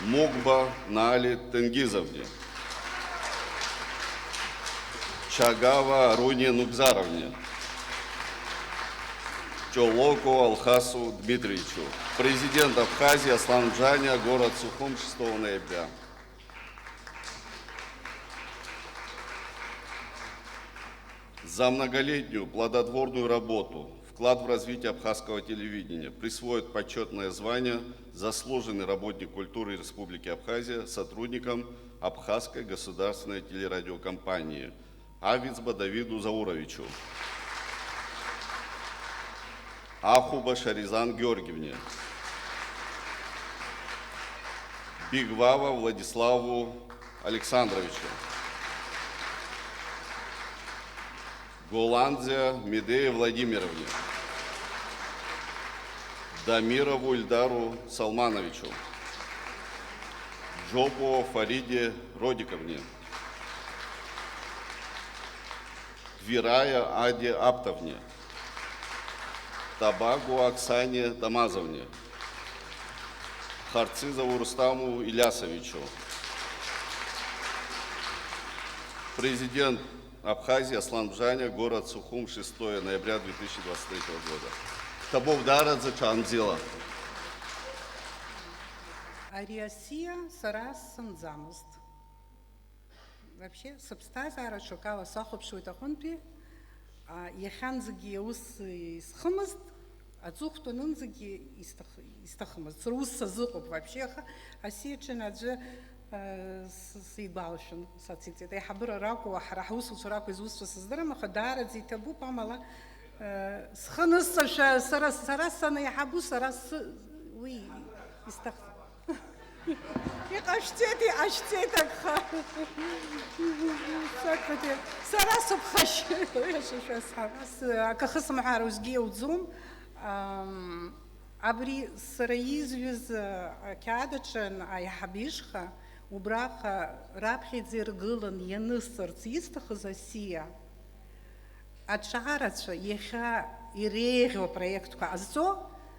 Мукба Наали Тенгизовне, Чагава Аруне Нукзаровне, Чолоку Алхасу Дмитриевичу. Президент Абхазии Аслан Джаня, город Сухум, 6 ноября. За многолетнюю плодотворную работу, вклад в развитие абхазского телевидения присвоит почетное звание «Заслуженный работник культуры Республики Абхазия» сотрудникам Абхазской государственной телерадиокомпании Авицба Давиду Зауровичу, Ахуба Шаризан Георгиевне, Бигвава Владиславу Александровичу, Голландзе Медее Владимировне, Дамирову Ильдару Салмановичу, Джопу Фариде Родиковне, Квирая Аде Аптовне, Табагу Оксане Тамазовне, Харцизову Рустаму Илясовичу. Президент Абхазии Аслан Джаня, город Сухум, 6 ноября 2023 года. Табов Дарадзе Чанзила. Ариасия Сарас Санзамост. Вообще, сабстазара шокава сахобшу тахунпи, а яханзги ус исхамаст, а цухтунунзги истахамаст. Рус сазуков вообще, а сеченаджи سيبالشن ساتيتي تي حبر راكو وحرحوس وسراكو يزوس فسزدر ما خدار زي تبو باملا سخنص سرس انا يحبو سرس وي يستغفر يقشتي اشتيتك سكتي سرس بخش يا شو سرس كخصم حاروزجي وزوم ابري سرايز كادتشن اي حبيشخه وبراخا رابحي زيرغلن ينصر يستخز اسيا اتشعرت يخا يريغو проекту азо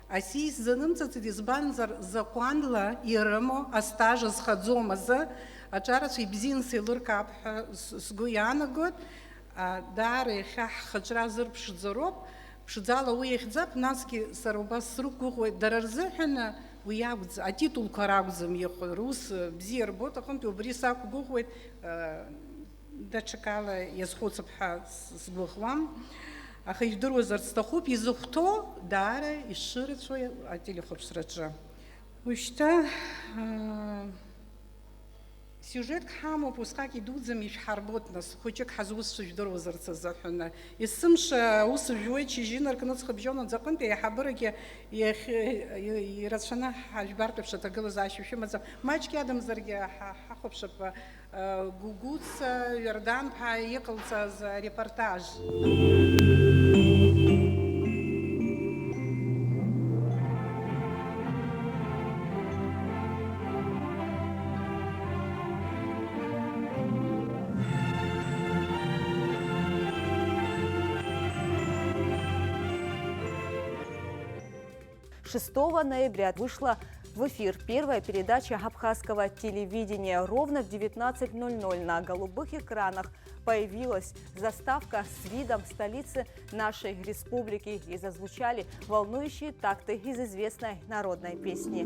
асис занымцати дизбанзар законла иремо астажа схадзомаза ачарат ибзинси лыркап сгуяна год дары хах хачразыр пшдзороп пшдзала уехдзап наски сарубас руку дарарзехна ويعوز أتيتو الكراغزم يخو روس بزير بوتا خنتو بريساك بوخويت دا شكالا يزخوت صبحا سبوخوام أخي يدرو زرستخوب يزختو دارا يشرت شوية أتيلي خوب سرتجا وشتا سيوجيت خامو بوسخاكي دودزم يش حربوت ناس خوچك حزوس يدرو زرت زحنا يسمش وس جوي تشيجينر كنص خبجون زقنت يا حبرك يرشنا حجبرت بشتغل زاشي شو مزا ماچ ادم زرجا حخب شب جوجوتس يردان بها يقلص ريبورتاج Шестого ноября вышла в эфир первая передача абхазского телевидения. Ровно в 19:00 на голубых экранах появилась заставка с видом столицы нашей республики и зазвучали волнующие такты из известной народной песни.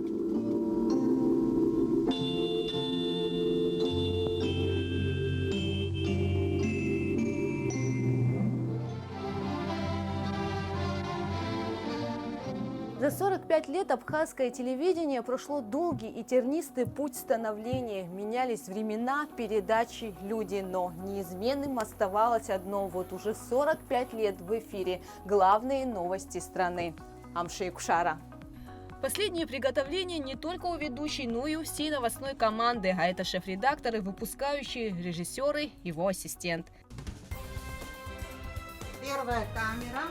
За 45 лет абхазское телевидение прошло долгий и тернистый путь становления. Менялись времена, передачи, люди, но неизменным оставалось одно. Вот уже 45 лет в эфире главные новости страны. Амши Кушара. Последние приготовления не только у ведущей, но и у всей новостной команды. А это шеф-редакторы, выпускающие, режиссеры, его ассистент. Первая камера.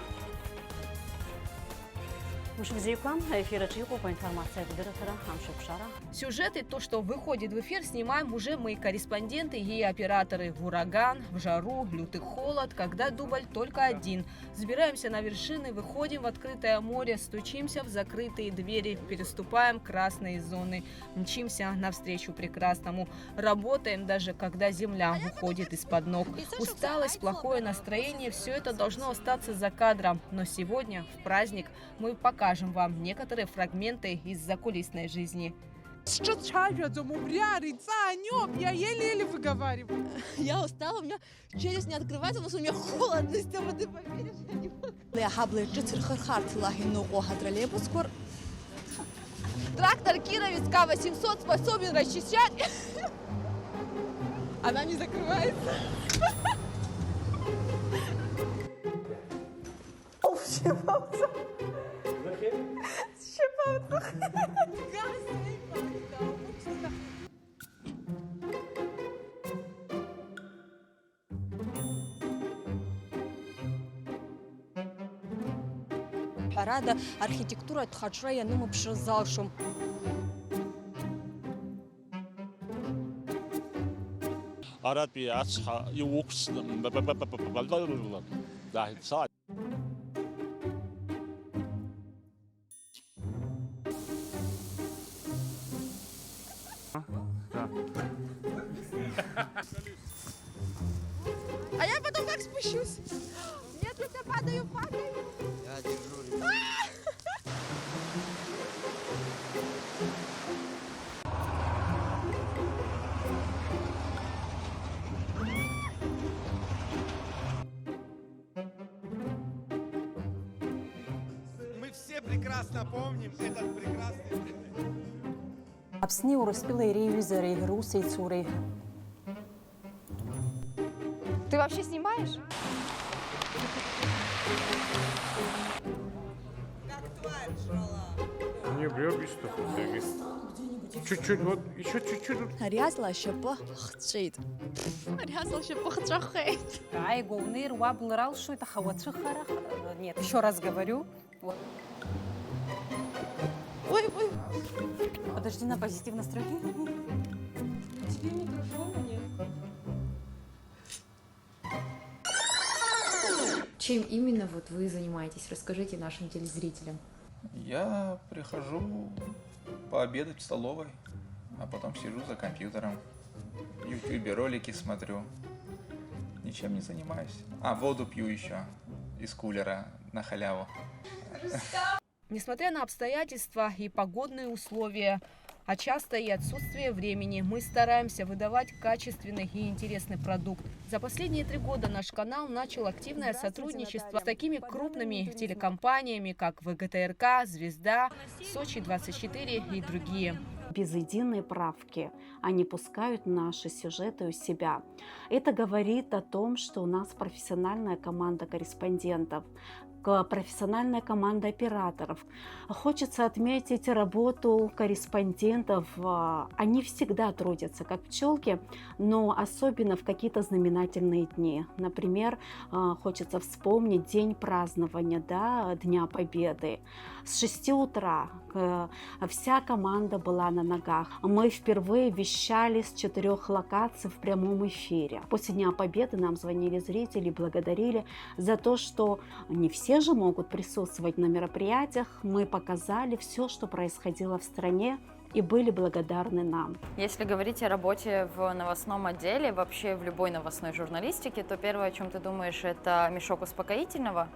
مش بزيكم هاي في رجيكم بإنفورماسية بدرتها همشي بشارة Сюжеты, то, что выходит в эфир, снимаем уже мы, корреспонденты и операторы. В ураган, в жару, лютый холод, когда дубль только один. Забираемся на вершины, выходим в открытое море, стучимся в закрытые двери, переступаем красные зоны, мчимся навстречу прекрасному. Работаем даже, когда земля уходит из-под ног. Усталость, плохое настроение – все это должно остаться за кадром. Но сегодня, в праздник, мы покажем вам некоторые фрагменты из закулисной жизни. Я еле-еле выговариваю. Я устала, у меня челюсть не открывается, потому что у меня холодно, Степа, ты поверишь, я не могу. Трактор Кировец К-800 способен расчищать. Она не закрывается. Щипался. Парада архитектура тхаджрая нему пшизалшум. Арабия ацха юукс да са. А я потом так спущусь. Нет, я падаю. Я держу. Мы все прекрасно помним этот прекрасный... Апсни успела ревизоры русы и цуры. Ты вообще снимаешь? Не бьёбись, что чуть-чуть, вот, еще чуть-чуть. Рязла шепо хчит. Рязла шепо хчахейт. Ай, говныр, ваблрал, что это хавацухара. Нет, еще раз говорю. Вот. Ой. Подожди на позитивное настроение. Тебе микрофона нет. Чем именно вот вы занимаетесь? Расскажите нашим телезрителям. Я прихожу пообедать в столовой, а потом сижу за компьютером. В Ютубе ролики смотрю. Ничем не занимаюсь. А, воду пью еще из кулера на халяву. Несмотря на обстоятельства и погодные условия, а часто и отсутствие времени, мы стараемся выдавать качественный и интересный продукт. За последние 3 года наш канал начал активное сотрудничество с такими крупными телекомпаниями, как ВГТРК, «Звезда», «Сочи-24» и другие. Без единой правки они пускают наши сюжеты у себя. Это говорит о том, что у нас профессиональная команда корреспондентов, профессиональная команда операторов. Хочется отметить работу корреспондентов. Они всегда трудятся, как пчелки, но особенно в какие-то знаменательные дни. Например, хочется вспомнить день празднования, Дня Победы. С 6 утра вся команда была на ногах. Мы впервые вещали с 4 локаций в прямом эфире. После Дня Победы нам звонили зрители, благодарили за то, что не все же могут присутствовать на мероприятиях. Мы показали все, что происходило в стране, и были благодарны нам. Если говорить о работе в новостном отделе, вообще в любой новостной журналистике, то первое, о чем ты думаешь, это мешок успокоительного.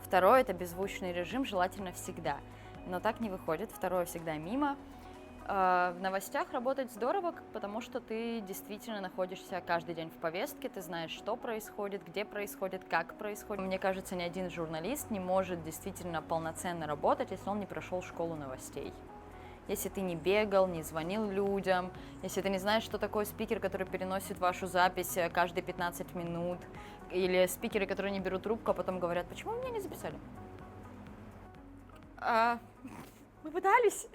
Второе – это беззвучный режим, желательно всегда. Но так не выходит, второе всегда мимо. В новостях работать здорово, потому что ты действительно находишься каждый день в повестке, ты знаешь, что происходит, где происходит, как происходит. Мне кажется, ни один журналист не может действительно полноценно работать, если он не прошел школу новостей. Если ты не бегал, не звонил людям, если ты не знаешь, что такое спикер, который переносит вашу запись каждые 15 минут, или спикеры, которые не берут трубку, а потом говорят, почему вы меня не записали? Мы пытались.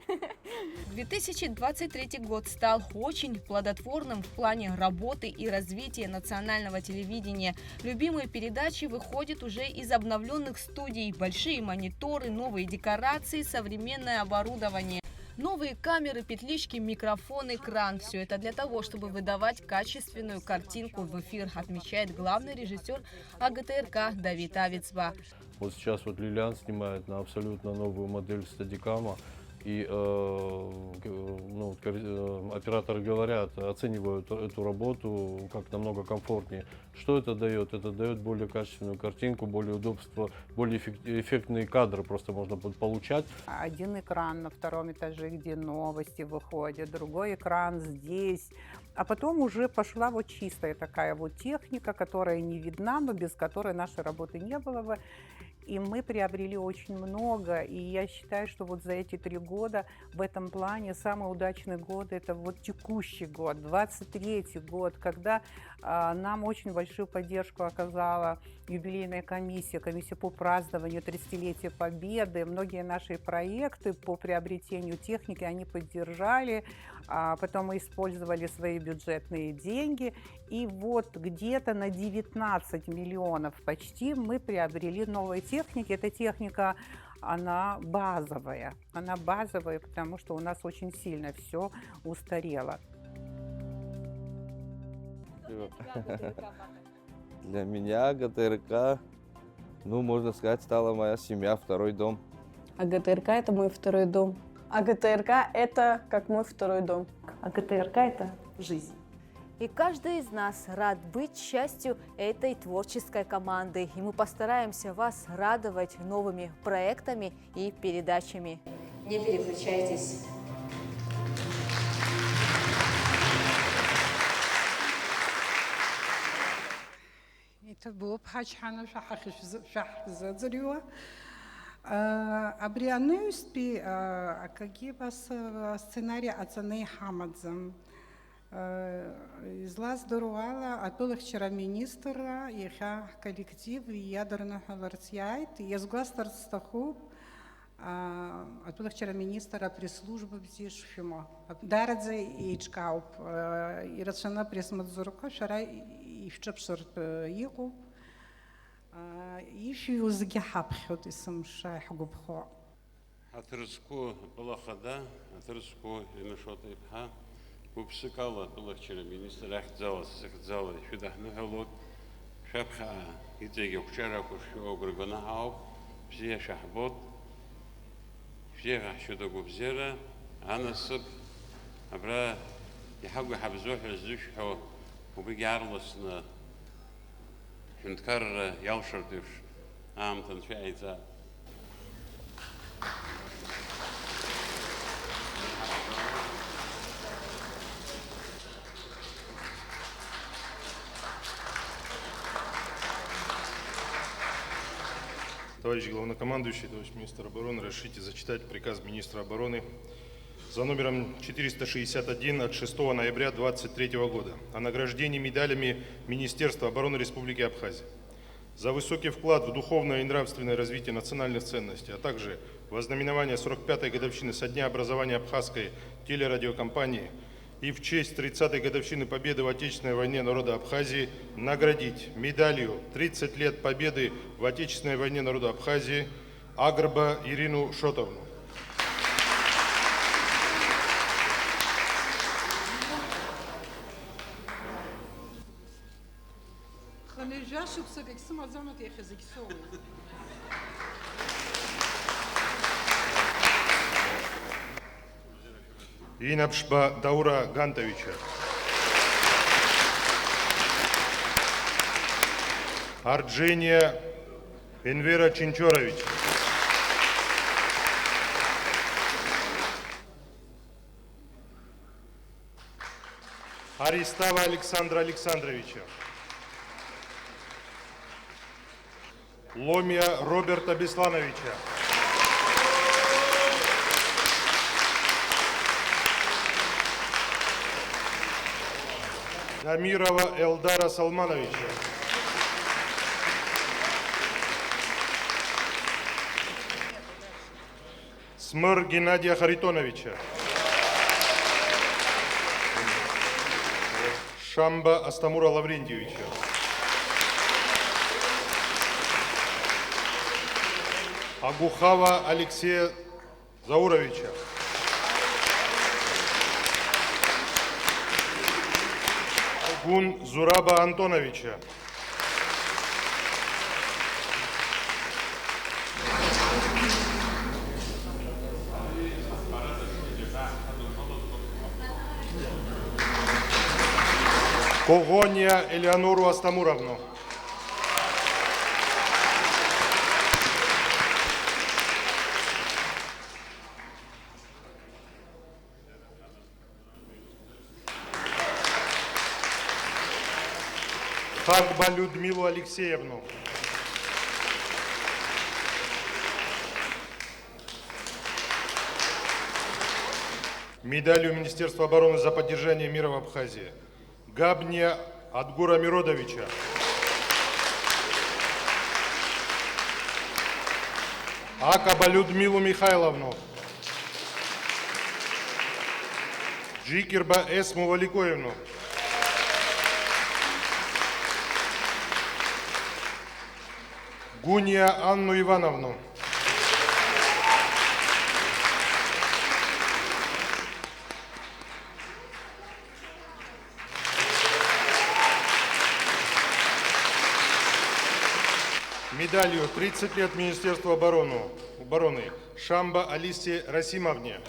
2023 год стал очень плодотворным в плане работы и развития национального телевидения. Любимые передачи выходят уже из обновленных студий. Большие мониторы, новые декорации, современное оборудование. Новые камеры, петлички, микрофон, экран. Все это для того, чтобы выдавать качественную картинку в эфир, отмечает главный режиссер АГТРК Давид Авицба. Вот сейчас вот Лилиан снимает на абсолютно новую модель стадикама. И операторы говорят, оценивают эту работу как намного комфортнее. Что это дает? Это дает более качественную картинку, более удобство, более эффектные кадры просто можно будет получать. Один экран на втором этаже, где новости выходят, другой экран здесь. А потом уже пошла вот чистая такая вот техника, которая не видна, но без которой нашей работы не было бы. И мы приобрели очень много, и я считаю, что вот за эти 3 года в этом плане самый удачный год – это вот текущий год, 23-й год, когда нам очень большую поддержку оказала юбилейная комиссия по празднованию 30-летия Победы. Многие наши проекты по приобретению техники они поддержали, потом мы использовали свои бюджетные деньги, и вот где-то на 19 миллионов почти мы приобрели новые техники. Эта техника, она базовая, потому что у нас очень сильно все устарело. Для меня АГТРК, можно сказать, стала моя семья, второй дом. АГТРК – это мой второй дом. АГТРК – это как мой второй дом. АГТРК – это жизнь. И каждый из нас рад быть частью этой творческой команды. И мы постараемся вас радовать новыми проектами и передачами. Не переключайтесь. Это было бхачхана шахзадзарюа. Абриануспи, какие вас сценарии оценили Хамадзам? Зла здорувала, а то вчера министра, яка коллектив ядерного ларцяйт, я сгластар стахуб, а то вчера министра пресс-службы здесь фимо. Дарадзе и чкауп, и рацена пресс-мадзурка, вчера и в чепшерт егу, и фьюзги хапхот и самшай хгубхо. Атрыску была хода, атрыску и нашоты пха. وبسكالة بالله министр أخذ زاوى شو ده نهلوت شبخة يتيجي وشرك وشو أقرقنا هاو بزيه شحبوت بزيه شو ده قبزيرة أنا الصب أبرا يحقوا حبزوح الزوج حو وبيجي عرضنا شنتكرر يوشر دوش تنفي عيزا Товарищ главнокомандующий, товарищ министр обороны, разрешите зачитать приказ министра обороны за номером 461 от 6 ноября 2023 года о награждении медалями Министерства обороны Республики Абхазия за высокий вклад в духовное и нравственное развитие национальных ценностей, а также вознаменование 45-й годовщины со дня образования Абхазской телерадиокомпании и в честь 30-й годовщины победы в Отечественной войне народа Абхазии наградить медалью 30 лет победы в Отечественной войне народа Абхазии Агрба Ирину Шотовну. Инапшба Даура Гантовича. Арджения Энвера Чинчорович. Аристава Александра Александровича. Ломия Роберта Беслановича. Амирова Элдара Салмановича. Смыр Геннадия Харитоновича. Шамба Астамура Лаврентьевича. Агухава Алексея Зауровича. Шахун Зураба Антоновича. Когония Элеонору Астамуровну. Хагба Людмилу Алексеевну. Медалью Министерства обороны за поддержание мира в Абхазии Габния Адгура Миродовича. Акаба Людмилу Михайловну. Джикерба Эсму Валикоевну. Гуния Анну Ивановну. Медалью 30 лет Министерства обороны Шамба Алисе Расимовне.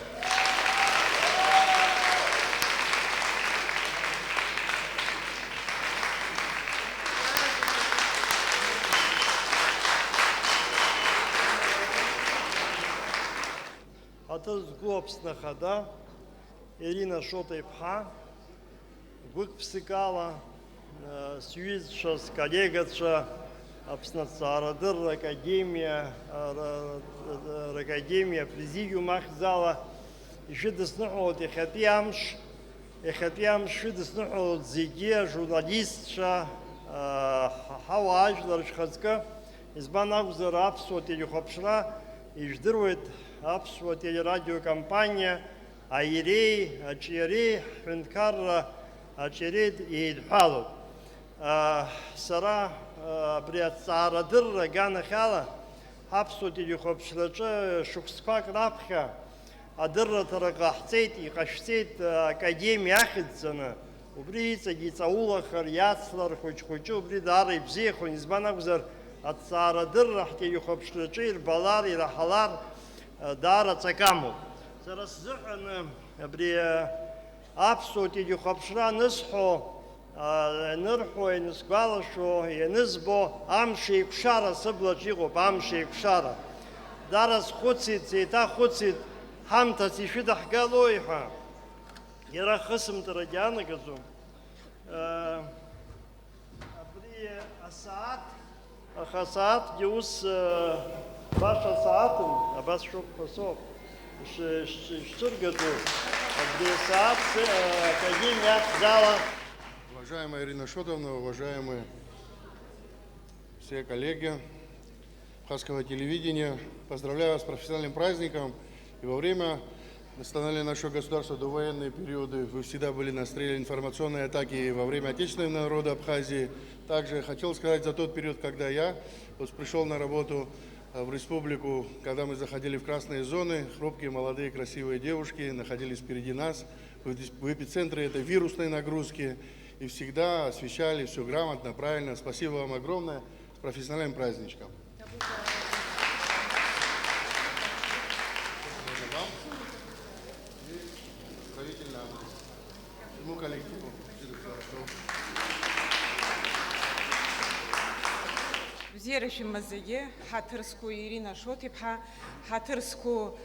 Атызгопсна хада Ирина Шотайпха, Гукпсикала, Сюизшас, коллегаша, Апснацарадыр, Академия, Президиум Ахзала, еще доснухал Эхатьямш, еще доснухал Зиге, журналистша, Хаваш, Ларшхацка, избан Ахзар Апсот или Хопшра, и ждырует Апсот или радиокомпания, Айрей, Ачиерей, Хвенкар, Ачиерей и Идхалут. Сара Приацарадыр, Гана Хала, Апсот или Хопшлача, Шукскак Рапха, Адырра Таракахцейт и Кашцейт Академия Ахидзана, Убрица, Гицаулахар, Яцлар, Хочу, Бридары, Бзеху, Низбанахзар, Ацарадыр, Рахти Хопшлача, Балар и Рахалар, Дара Цакаму. Зараззухан Бри Апсот или Хопшра Нисхо, Нырхо и Нисгвалашо, и Низбо, Амши и Кшара, Саблачигоп, Амши и Кшара. Дарас Хуцит, и та Хуцит, Хамта Сишидах Галойха. Яра Хасам Тарадяна Газу. Бри Асаат, Хасаат, Диус Ваша Саатум, Абас Шук Хасов. Штургату, Бри Асаат, Академия Зала. Уважаемая Ирина Шотовна, уважаемые все коллеги Абхазского телевидения, поздравляю вас с профессиональным праздником. И во время становления нашего государства до военные периоды вы всегда были на стреле информационной атаки и во время отечественного народа Абхазии. Также хотел сказать за тот период, когда я пришел на работу в республику, когда мы заходили в красные зоны, хрупкие, молодые, красивые девушки находились впереди нас в эпицентре этой вирусной нагрузки. И всегда освещали все грамотно, правильно. Спасибо вам огромное. С профессиональным праздничком. Всему коллективу. Зерещи Мазае, Хатырску Ирина Шотипха, Хатырску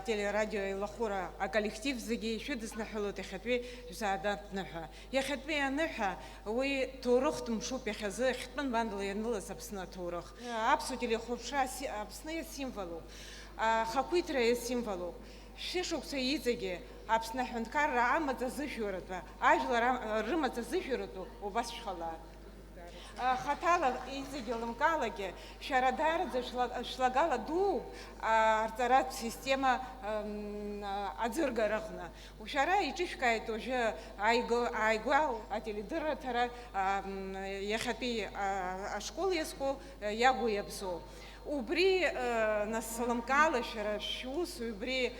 телерадио и Лахура, а коллектив Заги, еще доснахало Техатве, Задат Наха. Я Хатве Наха, вы Турухтум Шупи Хазы, Хтман Вандал Янула Сабсна Турух. Абсолютно Хопша, Абсная символу, Хакуитра символу. Шишук Саидзаги, Абснаханкар, Амаза Зифюратва, Ажла Римаза Зифюрату, у вас шхала. Хатала изидилом галаге, Шарадар шлагала дуб, арцарат система адзыргарахна. У Шара и Чишкает уже айгуал, а теледыра тара яхапи школ еску ягу епсу. убри насаламкала шарашус, убри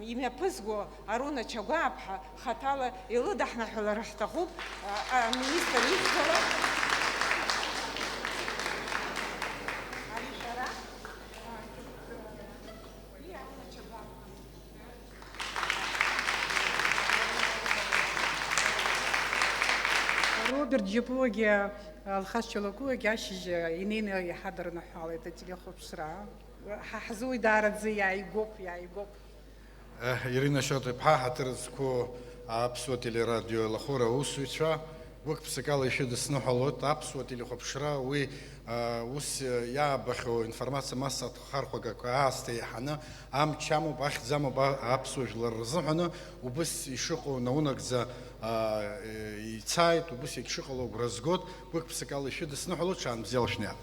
имя пызго Аруна Чагуапха хатала илыдахна хуларахтахуб министр Ихтала. Роберт Джипоги الخشلكو جاشج ينين يحضر نحال تجلي خبصرا حزوي دارت زي يعيقوب إيرينا شاطر بحا حترزكو أبسوتي لراديو لخورا وسويتشا وقت بسكال еще десну холод أبسوتي لخبصرا وي وس يا بخو إنفورمация масса خارقة كأستي حنا أم شامو بأخ زامو بأبسوج للرزمنا وبس يشقو نونك ذا يتسايد وبس يشقلو برزقود وقت بسكال еще десну холод شان بزيل شنيا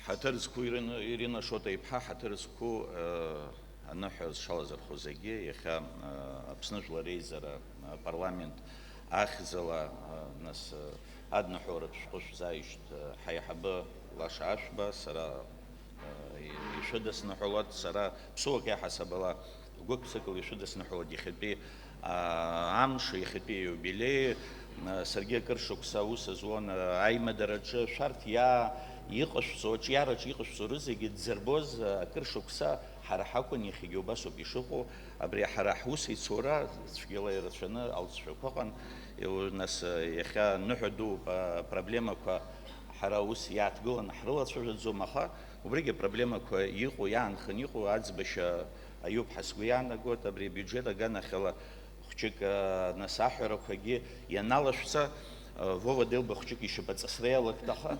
حترزكو إيرينا شوطة يبحا حترزكو نحوز شالزر خوزاجي يخا بسنج لريزر парламент أخذلا ناس أدنى حورة شقش زايشت حيحبة لاش عشبة سرا يشدس نحولات سرا بسوق يا حسب قوك بسكل يشدس نحولات يخبي عمش يخبي يوبيلي سرجي كرشوك ساوس زون أي مدرجة شرط يا يقش صوت يارج يقش صورز يجد زربوز كرشوكسا حرحكون يخيجوا بس وبيشوفوا أبري حرحوس يصورا شغلة يرشنا أو شوكان والناس يخا نحدو проблема كا حراوس يعتقول نحرلت شو زومخا وبريجي проблема كا يخو يان خنيخو عز بش أيوب حسويان قلت أبري بيجيت جانا خلا خشيك نساحر كاجي ينالشسا وهو دل بخشيك يشبت إسرائيل كتاخا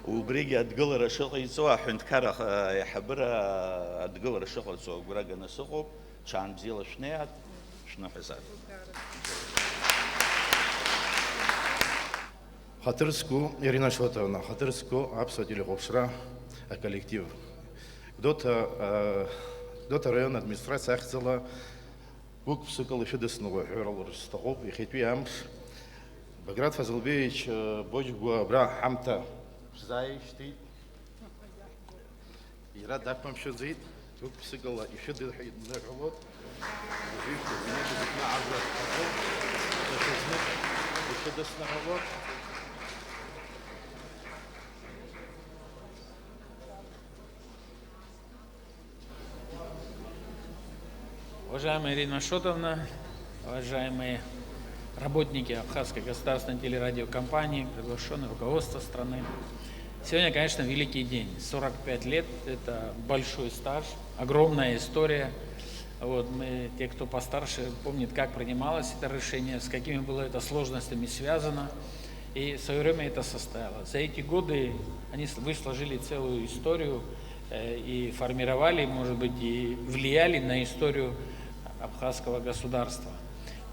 وبريجي أتقول رشقة يسوع حنت كره يحبر أتقول رشقة يسوع قرقة نسقو شان بزيل شنيات شنو حساب Хатырску Ирина Шотовна, Хатырску абсолютно легобшра коллектив. Кто-то район администрации ахзала Гук псыкал еще десного херал рстахоп и хитви амш. Баграт Фазылбеевич божгу абра хамта заишти. Ирад дапам шозит. Гук псыкал еще десный нахолот. Еще десный нахолот. Уважаемая Ирина Шотовна, уважаемые работники Абхазской государственной телерадиокомпании, приглашенное руководство страны. Сегодня, конечно, великий день. 45 лет – это большой стаж, огромная история. Вот, те, кто постарше, помнят, как принималось это решение, с какими было это сложностями связано. И в свое время это состоялось. За эти годы вы сложили целую историю и формировали, может быть, и влияли на историю абхазского государства.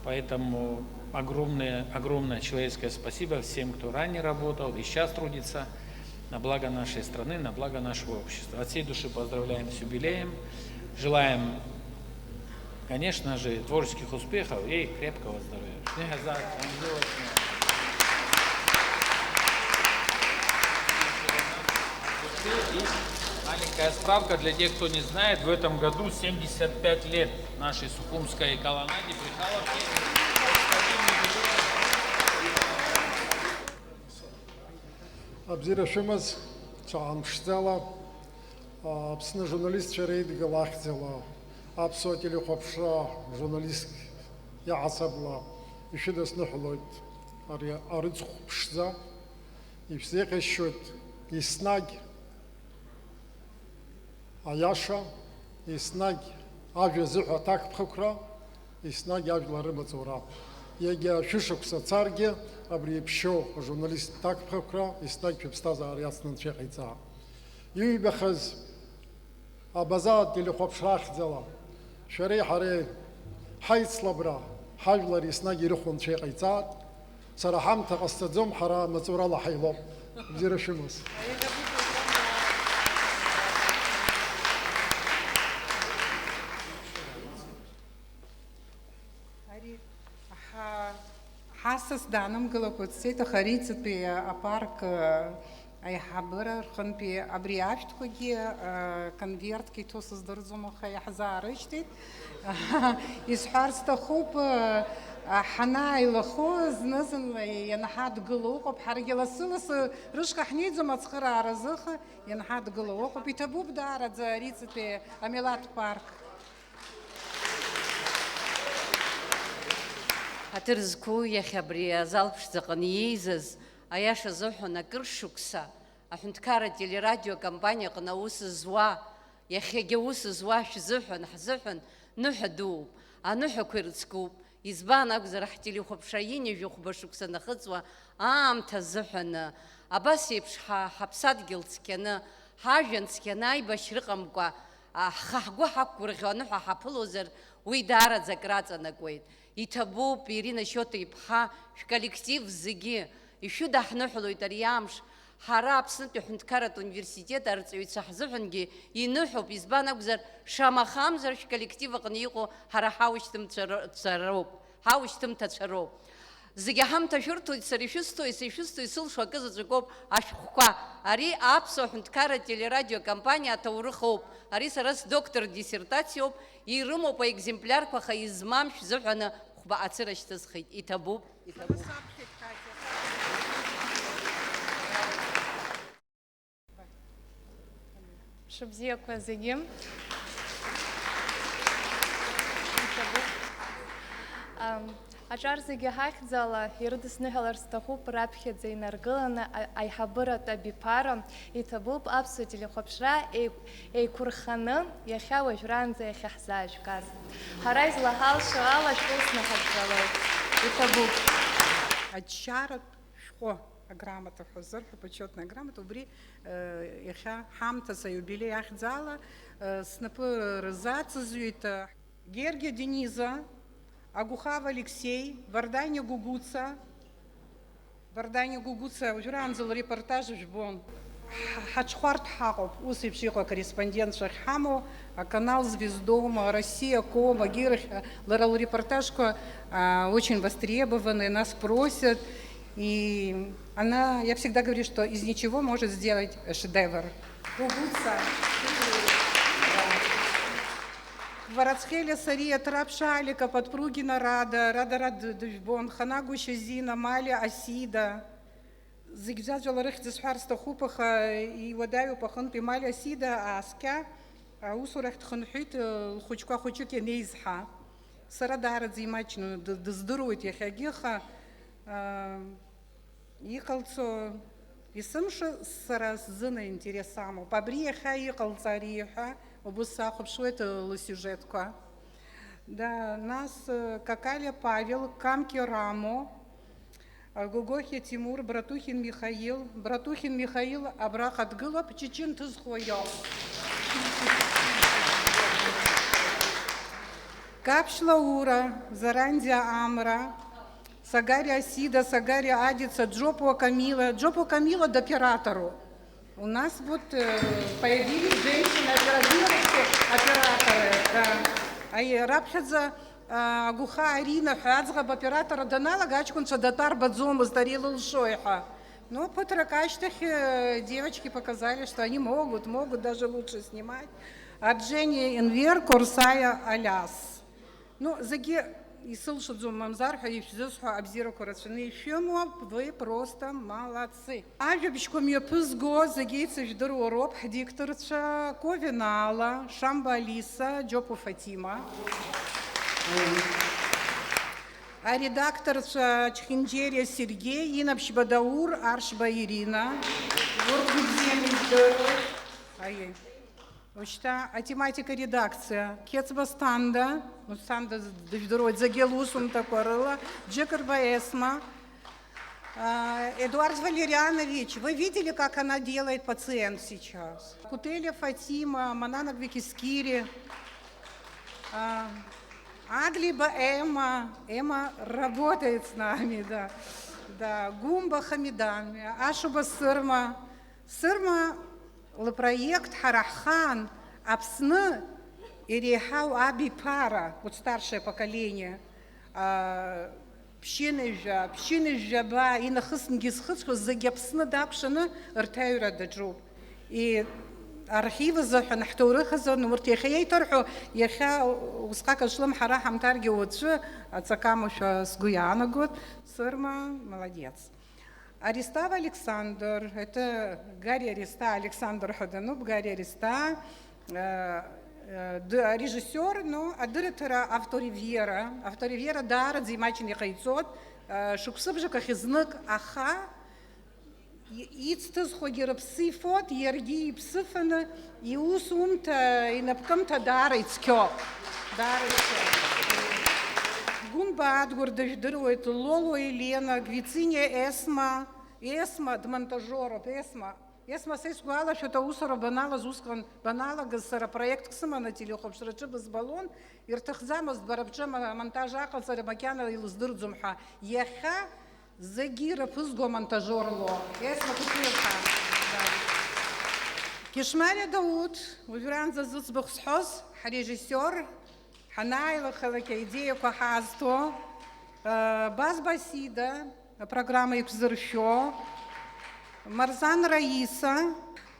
Поэтому огромное человеческое спасибо всем, кто ранее работал и сейчас трудится на благо нашей страны, на благо нашего общества. От всей души поздравляем с юбилеем, желаем, конечно же, творческих успехов и крепкого здоровья. Маленькая справка для тех, кто не знает, в этом году 75 лет нашей Сухумской колоннаде Прихаловки. Абзирашимаз Чаамштела, Абсна журналист Чарейд Галахтела, Абсотили Хопша, журналист Яасабла, еще до снухлойт, Арыц Хопшза, и всех еще и снаг. Аяша, и снаг авжа зуха так пхукра, и снаг авжа рыбацура. Я шишукса царге, абри пшо журналист так пхукра, и снаг пепстаза ариаснан чехайца. Юй бахаз абазад или хопшрах зала, шаре харе хайт слабра, хавлари снаг ирухун чехайца, сарахам тaqastadzum хара мацура лахайло. Бзирашимас. حاسس دانم قلقت سيتا خريطة بأبارك أي حبرة خن بأبريافت كودي كونفيرت كي توسس درزوم خي حزارشتت يسحرست خوب حناي لخوز نزل ينحاد قلوق بحرجة لسلس رشقة حنيزة متسخرة رزخ ينحاد قلوق بيتبوب دارت زاريتة بأميلات بارك هترزقو يا خبري زالبش زقنيزز أياش زوحو نكرشوكسا أحنتكارة تليراديو كامبانيا قناوس زوا يا خيجوس زوا شزوحو نحزوحن نحدوب أنوحو كيرزقوب يزبان أقدر أحكي لي خبشايين يجوا خبشوكسا نخزوا تزوحن أباسي بشها حبسات جلس كنا حاجنس كنا يبشرقم قا خاقو حقو رغانوحا حبلوزر ويدارة زكرات نقويد يتبو بيرينا شوتي بها коллектив زجي يشو دحنو حلو يتريامش حراب سنتو حنتكارت университет أرتسويت صحزوحنجي ينوحو بيزبان أقدر شاما خامزر коллектив قنيقو حرا حاوش تم تسروب حاوش تم تسروب زجي هم تشرتو يسريشستو يسلشو كذا زكوب أشخوا أري أبسو حنتكارت телерадио компания تورخوب أري سرس دكتور диссертациоб يرمو по экземпляр كوخا يزمامش زوحنا خبا أتسرش تسخيت يتبوب Шубзия Квазигим. Аҿар зегьы ҳахьӡала ирыдысныҳәалар сҭахуп раԥхьаӡа инаргыланы аиҳабыратә абиԥара иҭабуп аԥсуа телехәаԥшра еиқәырханы иахьа уажәраанӡа иахьаҳзаажәгаз. Ҳара излаҳалшо ала шәусны ҳаӡбалоит. Иҭабуп. Аџьшьаратә шәҟәы аграмота ҳәа почетная грамота убри иахьа ҳамҭас аиубилеи ахьӡала снапы рзаҵазҩит Гергия Дениза, Агухав Алексей, Варданя Гугуца, уажәраанӡа репортаж жәбон. Ҳаҽхәарҭ ҳаҟоуп, ус еиԥш иҟоу акорреспондентцәа ҳамоу, аканал Звездом, Россия.ком, агьырахь лара лрепортажқәа очень востребованы, нас просят. И я всегда говорю, что из ничего может сделать шедевр. Гугуца. Варацхеля Сария Трапшалика, Подпругина Рада Дужбон, Ханагу Шазина, Маля Асида. Зигзаджала рыхтзисхарста хупаха и водаю пахан Маля Асида, Аскя, Усурахт Ханхит, Хучка Хучуки Нейзха. Сарадарад зимачну, дздорует Яхагиха, Ихалцо, и сымша саразына интересаму. Побриеха Ихалца Ариеха. Обусахов, что это сюжетка? Да, нас Какаля Павел, Камки Рамо, Гугохи Тимур, Братухин Михаил, Абрахат Гылоп, Чечин Тузхоё. Капшла Ура, Зарандия Амра, Сагария Асида, Сагария Адица, Джопо Камила до оператору. У нас вот появились женщины-операторы. А рабхадза Агуха Арина Хадзга оператора Данала Гачкунца Датар Бадзома старила Лшойха. Но по тракачтах девочки показали, что они могут даже лучше снимать. От Жени Энвер Курсая Аляс. Ну, заги и слышат зумамзарха и все обзиру корочные фильмы, вы просто молодцы. А любичком я пызго загейцы в дорог дикторша Ковинала, Шамбалиса, Джопу Фатима. А редакторша Чхинджерия Сергей, Инапшбадаур, Аршба Ирина. А тематика редакция. Кецба Станда, Станда Дождород Загелусум такой, Джекарба Эсма. Эдуард Валерьянович, вы видели, как она делает пациент сейчас? Кутеля Фатима, Манана Гвикискири, Аглиба Эмма работает с нами, да. Гумба Хамидан, Ашуба Сырма. Проект Харахан, Апсны, Ирихау Аби Пара, вот старшее поколение, ԥшьынажәа ба инахыснгьы зхыҵәоз зегьы Аԥсны дакәшаны рҭаҩра даҿуп. Архив азыҳәан, ҳҭоурых азыҳәан, урҭ иахьа еиҭарҳәо, иахьа усҟак аҿлымҳара ҳамҭаргьы уаҵәы аҵакамашәа сгәы иаанагоит. Сырма, молодец. Арестав Александр, это Гарри Ареста Александр Хадануб, Гарри Ареста, режиссер, но адыратора авторивера дара дзимачин яхайцот, шуксыбжак ахизнык аха, ицтызхогер псифот, ерги псифана, и усумта, и напкамта дара ицкё. Гунбад гордождырует Лоло Елена, Гвициния Эсма демонтажеров, Эсма сесгуала, что-то усора банала зускан банала газара проект ксама на телехопшрачы без баллон, иртахзамас барабчама монтажа калсара макяна илздырдзумха. Яха загира пызго монтажерло. Эсма купирха. Кишмаля Дауд, уверен за зуцбахсхоз, режиссер. Ханаила халаке идея кахазто, Баз Басида, программа «Икзыршо», Марзан Раиса,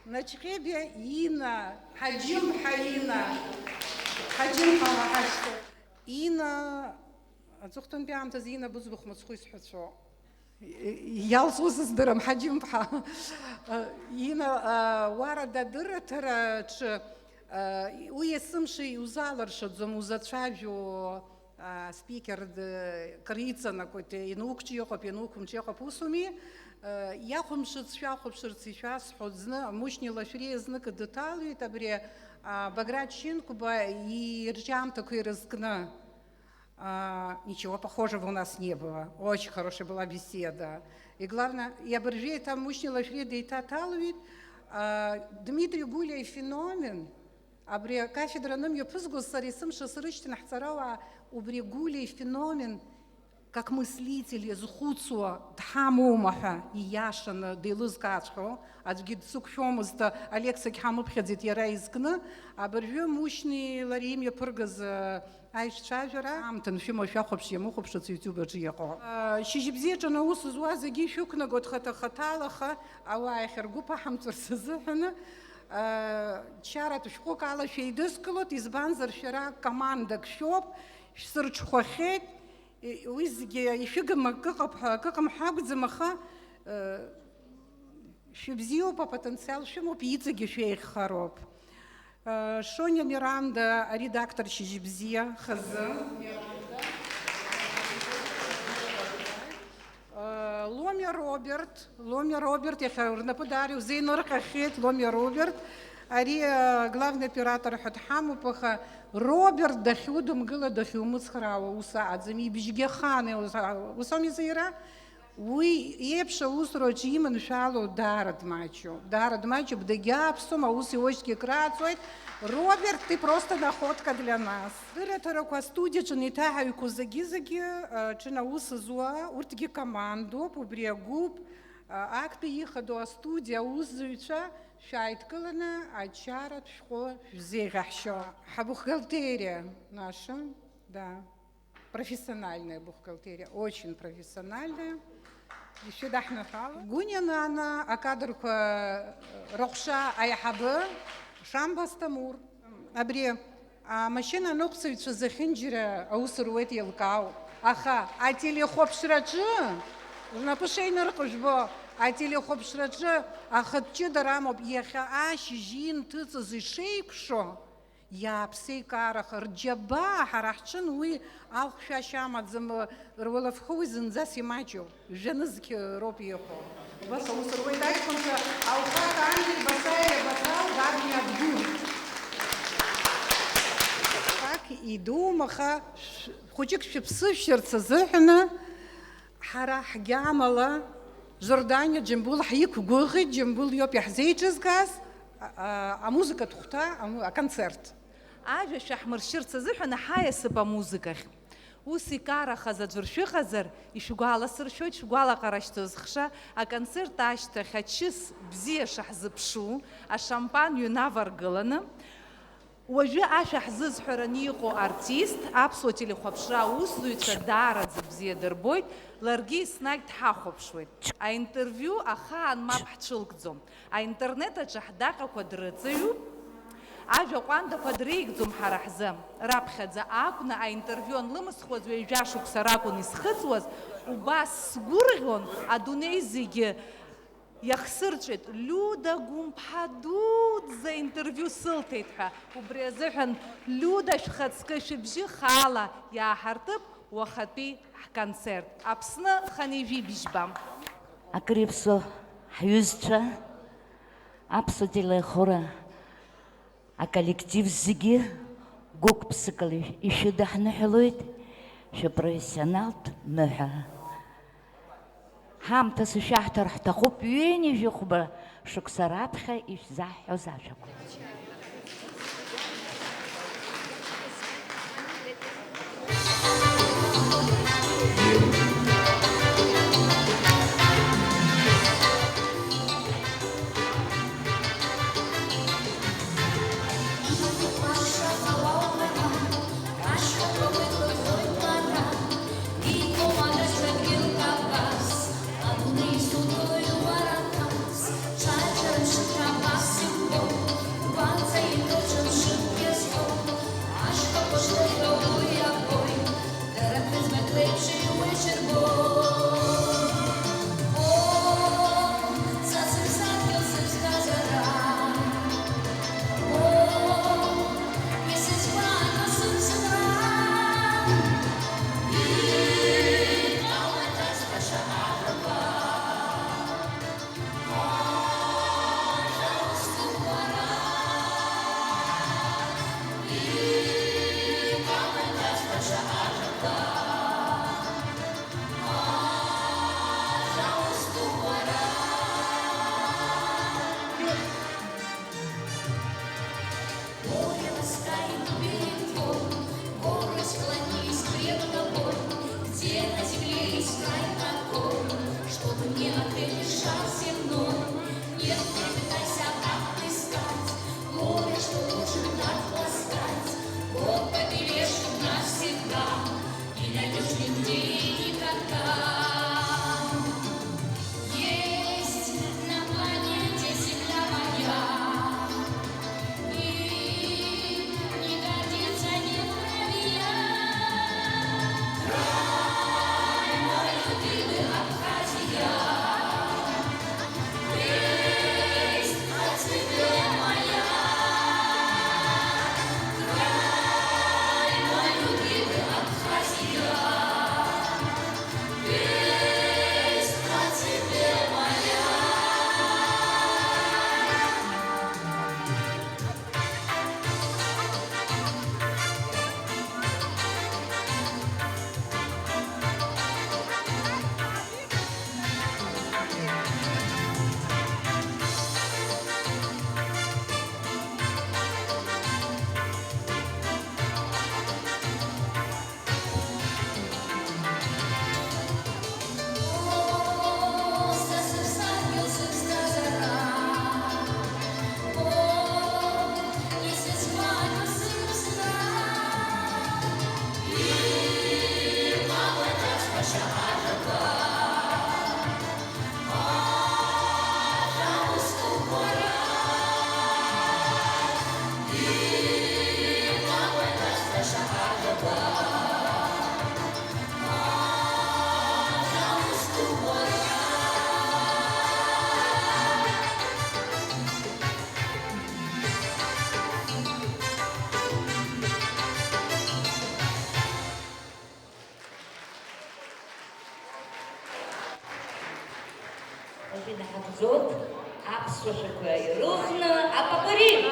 Начхебе Ина, Хаджим Хаина, Хаджим Халахашто. Ина, зухтун биамтаз Ина бузбух мацхуис хатшо. Ялсус издырам Хаджим Ха. Ина варада дыратара ч уесымши узаларшадзом узацәажәо спикер Крицана какой-то инукчиохоп инукумчиохоп усуми яхумшыц шахупшырц ишасход зны мощнила шрезны кадеталует абре Багратченко и ржам такой разгна. Ничего похожего у нас не было. Очень хорошая была беседа. И главное, я боржей там мощнила шреда и таталует Дмитрий Гулей феномен. Абри кафедра нам ёпызгу сарисым шасырыштин хцарава убрегули феномен как мыслители зхуцуа дхамумаха и яшана делузгачхо аджгид сукшомузда Алекса кхамупхедит яраизгна абржу мушни ларим ёпыргаз айшчажара амтан фимо шахопши мухопшыц ютубер жиеқо шижибзечана усузуа заги шукна год хаталаха ауа хергупа хамтурсызыхна Чара тушкок ала шейдыскалот избанзар шара команда кшоп сырчхохет уизге ишигам какам хагзамаха шибзио по потенциал шимо пиццеги шейх хароб Шоня Миранда редактор шижибзия хаза Ломя Роберт, я на подарю, Зейнор Хахет, Ломя Роберт, ари главный оператор Хатхаму Паха, Роберт Дахюдум Гила Дахюмус Храва, Усадзами, Бижгеханы, Усами Зейра, уи епша усроч иман шалу дарад мачу, бдегяпсум, уси очки крацует. Роберт, ты просто находка для нас. Директора студия чунитаю кузаги-заги, чина усазуа, уртги команду, побрегуб, акты їхаду студия узуюча, шайткалана, ачарат шко зегахшо. А бухгалтерия наша, да, профессиональная бухгалтерия, очень профессиональная. Еще дахна хала. Гуняна она, акадрка рохша айхабы, Шамбастамур, абре, машина ноксовича захинджира, аусурует елкау. Аха, а телехопшрачы, напиши наркушбо, а телехопшрачы, ахатчы дарамоб, еха аши жин тыца зишейкшо, я псей карах рджаба, харахчын уи, ах шашамат зам рволовхуизен засимачу, женызки роб ехо. Бас аусурует айкунша, ауха ангель басая басал, гадня дюр. Так и думаха, хочек псыщерца зыхна, харах гямала, Жордания джимбул хайк гугы, джимбул ёп яхзейчез газ, а музыка тухта, а концерт. Ажа шахмарширца зыхна хаясы по музыках. Уси кара хазаджурши хазар, и шугала сыршой, шугала караштозхша, а концерт ашта хачис бзе шахзыпшу, а шампанью наваргалана. Уажәы ашәа ҳзызҳәараны иҟоу артист, аԥсуа телехәаԥшра аусзуҩцәа даараӡа бзиа дырбоит, ларгьы еснагь дҳахәаԥшуеит. Аинтервиу ахаан мап ҳцәылкӡом. Аинтернет аҿы ҳдаҟьақәа дрыҵаҩуп, ажәа ҟәандақәа дреигӡом ҳара ҳзы. Раԥхьаӡа акәны аинтервиу анлымсхуаз ҩажәа шықәса ракәын исхыҵуаз, убас сгәырӷьон адунеи зегьы иахсырҵәеит, Люда Гәымԥҳа дуӡӡа интервиу сылҭеит ҳәа. Убри азыҳәан Люда шәхаҵкы шәыбжьы хаала иааҳартып уахатәи ҳконцерт. Аԥсны ханижәибжьба. Акыр иԥсуа ҳҩызцәа, аԥсуа телехора аколлектив зегьы гәык-ԥсыкала ишәыдаҳныҳәалоит, шәапрофессионалтә ныҳәа. Ҳамҭас ишәаҳҭар ҳҭахуп ҩынҩажәи-хәба шықәса раԥхьа ишәзаҳҳәоз ажәақәа. זאת אבסו שקוואי רוחנה אפפורים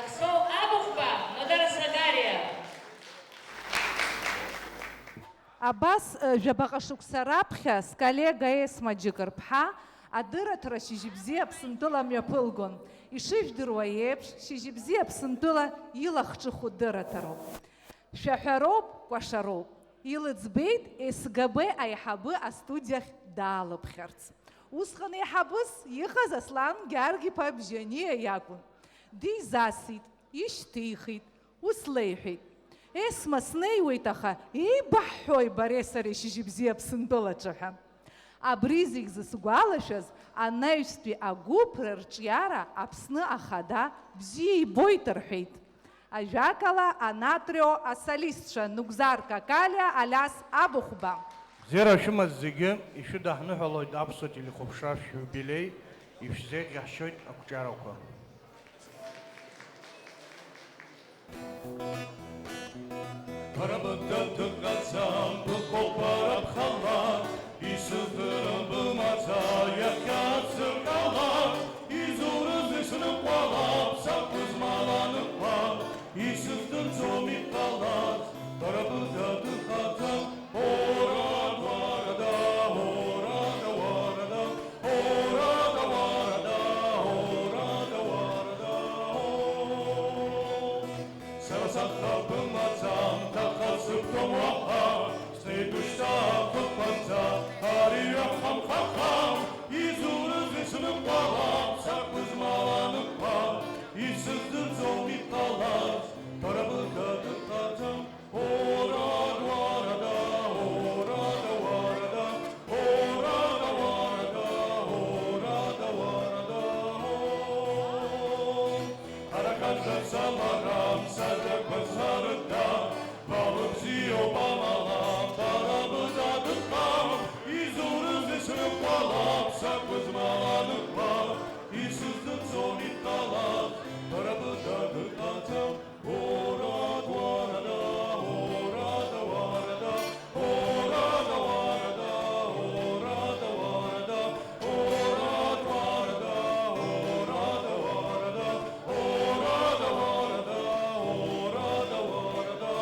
Аксоу Абухба, Нодара Сагария. Абас жәбаҟа шықәса раԥхьа сколлега Есма Џьыкыр-ԥҳа адырраҭара шьыжьбзиа Аԥсынтәыла мҩаԥылгон. Ишыжәдыруа еиԥш, шьыжьбзиа Аԥсынтәыла илахҿыху дырраҭароуп. Шәаҳәароуп, кәашароуп. Илыӡбеит СГБ аиҳабы астудиахь даалыԥхьарц. Усҟан еиҳабыс иҟаз Аслан Гьаргь-иԥа Бжьаниа иакәын. Дизасит, ишьҭихит, ус леиҳәеит. Есма снеиуеит, аха еибаҳҳәои бареи сареи шьыжьбзиа Аԥсынтәылаҿы ҳәа. Абри зегь зысгәалашәаз анаҩстәи агәыԥра рҿиара Аԥсны ахада бзиа ибоит рҳәеит. Ажәакала анатрио асолистцәа Нугзар Какалиа, Алиас Абухба. Бзиара шәымаз зегьы ишәыдаҳныҳәалоит аԥсуа телехәаԥшра шәиубилеи, ишәзеиӷьаҳшьоит ақәҿиарақәа. Парабыдда дыҟаӡам быҟоуп бара бхала, исыздырам бымаӡа иахьа ацыркала, изурыз исныҟәалап, сақәызмаланыҟәа, исыздырӡом иҟалаз, парабыдда дыҟаӡам, орада, варада, орада, варада, орада, варада, орада, варада, сара саха бымаӡам, Сыптом уаха, снеигушта фыпанца, ария хам-хам-хам, изурыз исныҟәалап, сақәызмаланыҟәа, исыздырӡом иҟалаз, парабыдда дыҟаӡам, орада, варада, орада, варада, орада, варада, орада, варада, араханша самарам, садаққа сарыда, Бабыбзио бамала, парабыдда дыҟам, изурыз исныҟәалап, сақәызмаланыҟәа, исыздырӡом иҟалаз, парабыдда дыҟаӡам, орада, варада, орада, варада, орада, варада, орада, варада, орада, варада, орада, варада, орада, варада, орада, варада.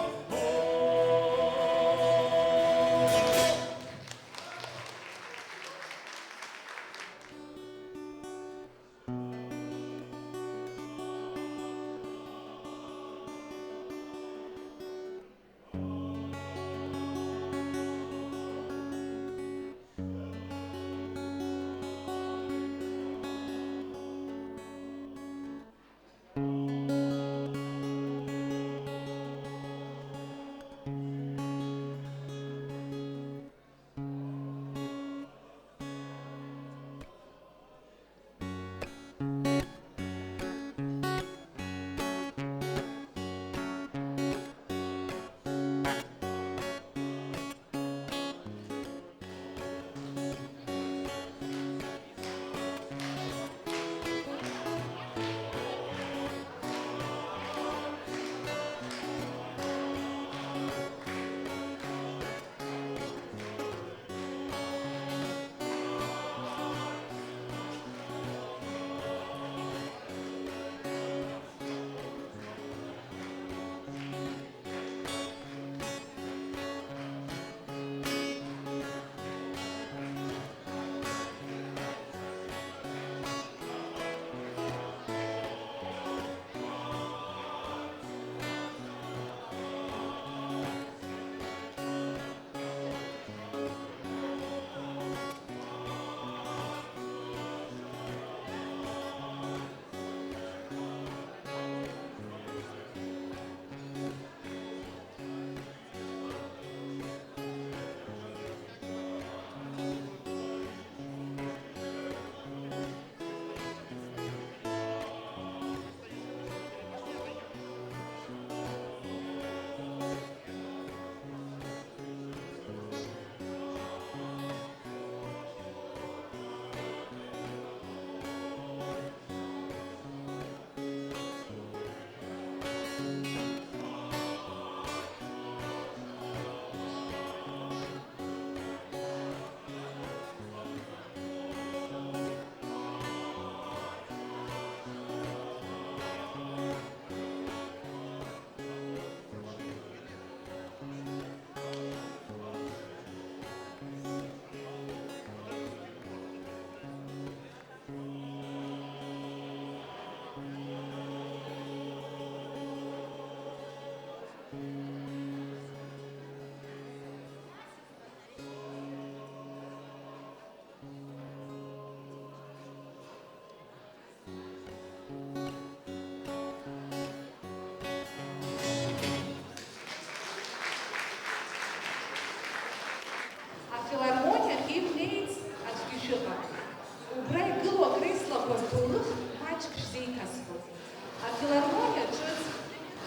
Афилармониа ҿыц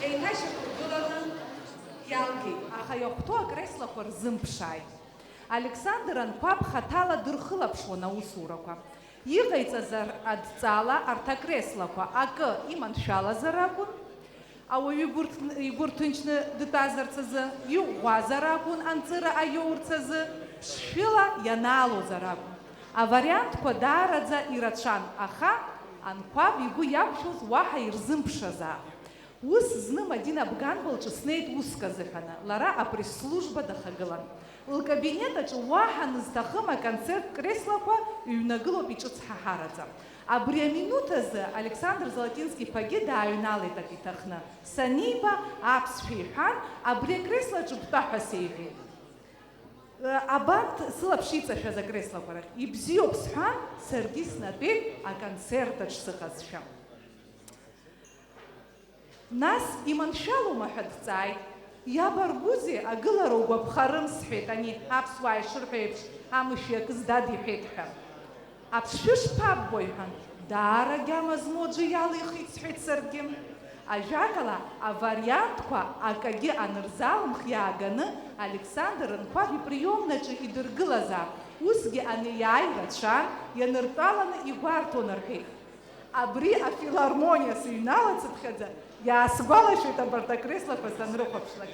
еиҭашьақәыргыланы иалгеит, аха иахәҭоу акреслақәа рзымԥшааит. Александр Анқәаб хаҭала дырхылаԥшуан аусурақәа. Иҟаиҵаз адҵала арҭ акреслақәа акы иманшәалазар акәын, ауаҩы игәы рҭынчны дтәазарц азы, иӷәӷәазар акәын анҵыра аиоурц азы, ԥшшәыла ианаалозар акәын. Авариантқәа даараӡа ирацәан, аха Анқәаб игәы иақәшәоз уаҳа ирзымԥшазаап. Ус зны Мадина Бганба лҿы снеит уск азыҳәаны, лара апресс-служба дахагылан. Лкабинет аҿы уаҳа нызҭахым аконцерт креслақәа ҩнагылоуп иҿыцҳаҳараӡа. Абри аминуҭ азы Александр Золотински-ԥагьы дааҩналеит ак иҭахны. Саниба аԥсшәа иҳәан, абри акреслаҿы бтәа ҳәа сеиҳәеит. Абарҭ сылаԥш иҵашәаз акреслақәа рахь ибзиоуп сҳәан, саргьы снатәеит аконцерт аҿ сыҟазшәа. Нас иманшәалоума ҳәа дҵааит. Иабаргәузеи агылара угәаԥхарым сҳәеит, ани аԥсуаа ишырҳәо еиԥш амышә иакыз дадиҳәеит ҳәа. Аԥшшәы шԥаббо иҳәан, даара агьама змоу аӡәы иалихит сҳәеит саргьы. Ажәакала, авариантқәа акагьы анырзалымх иааганы Александр Анқәаб иприомнаҿы идыргылазаап. Усгьы анеиааи рацәан, ианыртәаланы игәарҭон рҳәеит. Абри афилармониа сыҩналацыԥхьаӡа иаасгәалашәеит абарҭ акреслақәа санрыхәаԥшлак.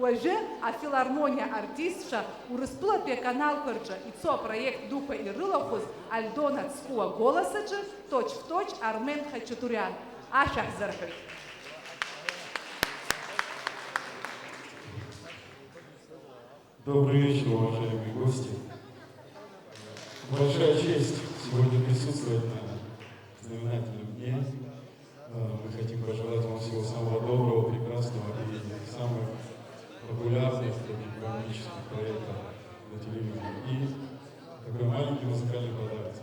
Уажәы афилармониа артистцәа Урыстәылатәи аканалқәа рҿы ицо апроект дуқәа ирылахәыз Альдона Цкуа голас аҿы точь-в-точь Армен Хачатурян. Ашәа ҳзырҳәоит. Добрый вечер, уважаемые гости. Большая честь сегодня присутствовать на знаменательном дне. Мы хотим пожелать вам всего самого доброго, прекрасного и самых популярных экономических проектов на телевидении. И такой маленький музыкальный подарок.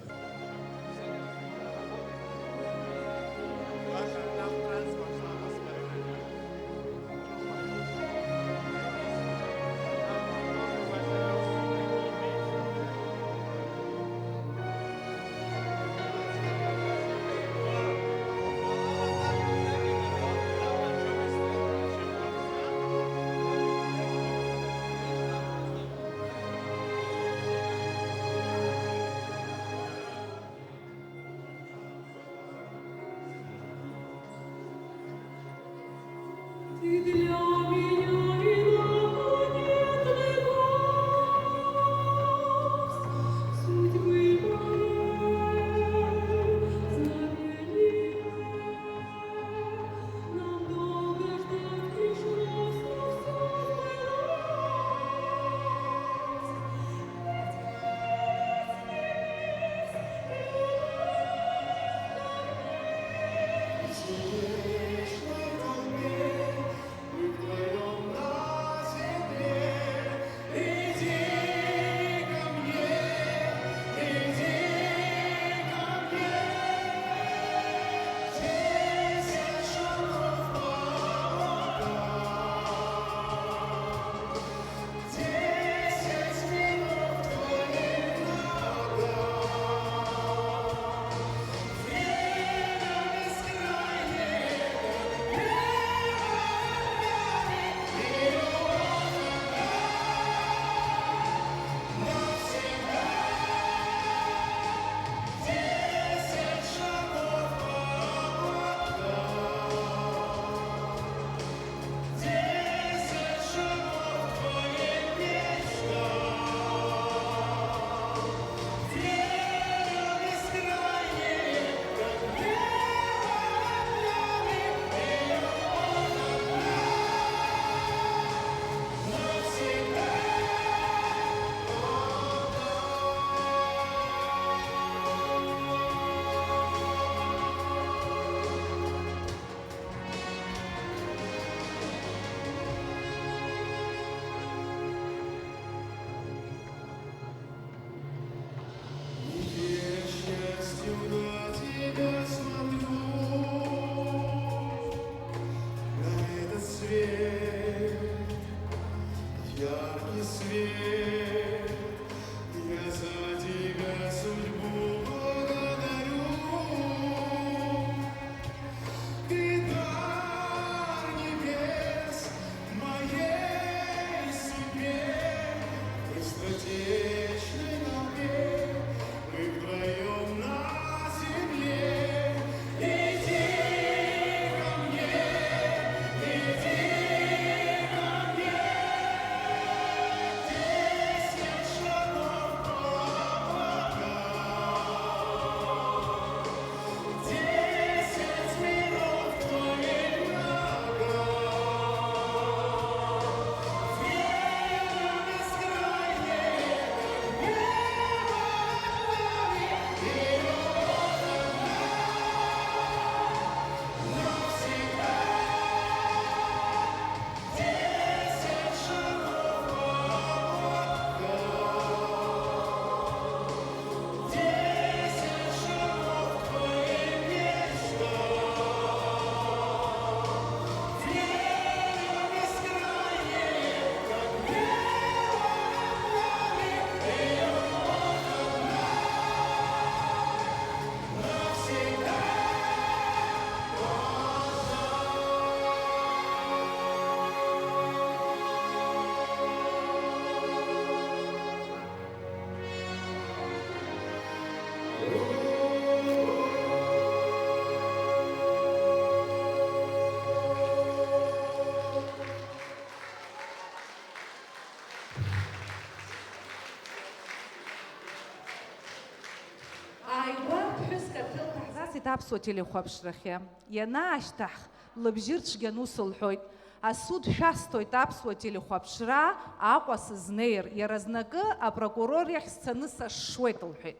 аԥсуа телехәаԥшрахьы. Ианаашьҭах лыбжьы рцәгьаны ус лҳәоит. Асуд шәасҭоит аԥсуа телехәаԥшра Аҟәа сызнеир, иаразнакы апрокурор иахь сцаны сашшуеит лҳәеит.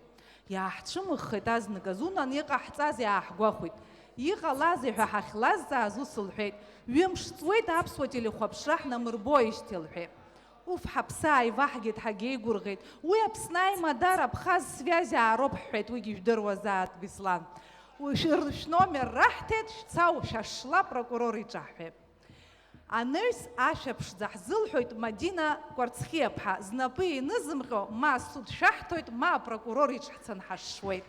Иааҳцәымыӷхеит азныказы, унан иҟаҳҵаз иааҳгәахәит. Иҟалазеи ҳәа ҳахьлазҵааз ус лҳәеит. Ҩымш ҵуеит аԥсуа телехәаԥшра ҳнамырбоижьҭеи лҳәеит. Уф, ҳаԥсы ааиваҳгеит, ҳагьеигәырӷьеит. Уи Аԥсны аимадар Абхаз связиаароуп ҳҳәеит, уигьы ижәдыруазаат Беслан. Шәномер раҳҭеит, шәца шәашла апрокурор иҿаҳҳәеит. Анаҩс ашәаԥшӡа ҳзылҳәоит Мадина Кәарцхиаԥҳа, знапы инызымҟьо, ма асуд шәаҳҭоит, ма апрокурор иҿҳцаны ҳашшуеит.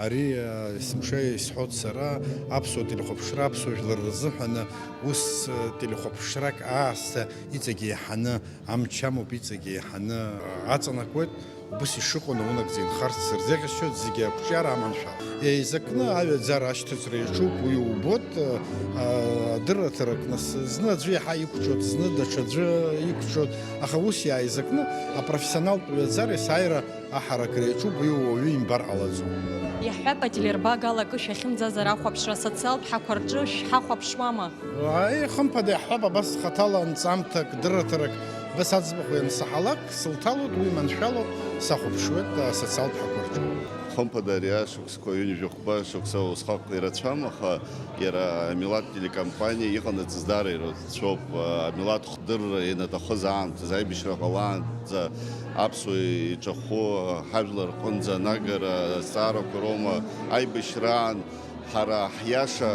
Ари сымшеи исҳәоит сара аԥсуа телехәаԥшра аԥсуа жәлар рзыҳәаны ус телехәаԥшрак аасҭа иҵегьы иаҳаны амч амоуп, иҵегьы иаҳаны аҵанакуеит. Убас ишыҟоу наунагӡа инхарц сырзеӷьасшьоит, зегьы ақәҿиара аманшәала. Еизакны аҩаӡара ашьҭыҵра иаҿуп, уи убот адырраҭарак нас зны аӡәы иаҳа иқәҿот, зны даҽаӡәы иқәҿот, аха ус иааизакны апрофессионалтә ҩаӡара есааира аҳаракра иаҿуп, уи уаҩы имбар ҟалаӡом. Иаҳҳәап ателербагала акы шәахьымӡазар ахәаԥшра асоциалтә ҳақәа рҿы шәҳахәаԥшуама? Хымԥада иаҳҳәап абас хаҭала нҵамҭак, дырраҭарак бас аӡбахә иансаҳалак, сылҭалоит, уи маншәалоуп, сахәаԥшуеит асоциалтә ҳақәа рҿы. Хымԥада ари ашықәсқәа ҩынҩажәахәба шықәса усҟак ирацәам, аха иара амилаҭ телекомпаниа иҟанаҵаз даара ирацәоуп. Амилаҭ хдырра ианаҭахыз аамҭазы, аибашьра ҟалаанӡа аԥсуа иҿахәы ҳажәлар рҟынӡа анагара азҵаарақәа роума, аибашьраан ҳара ҳиаша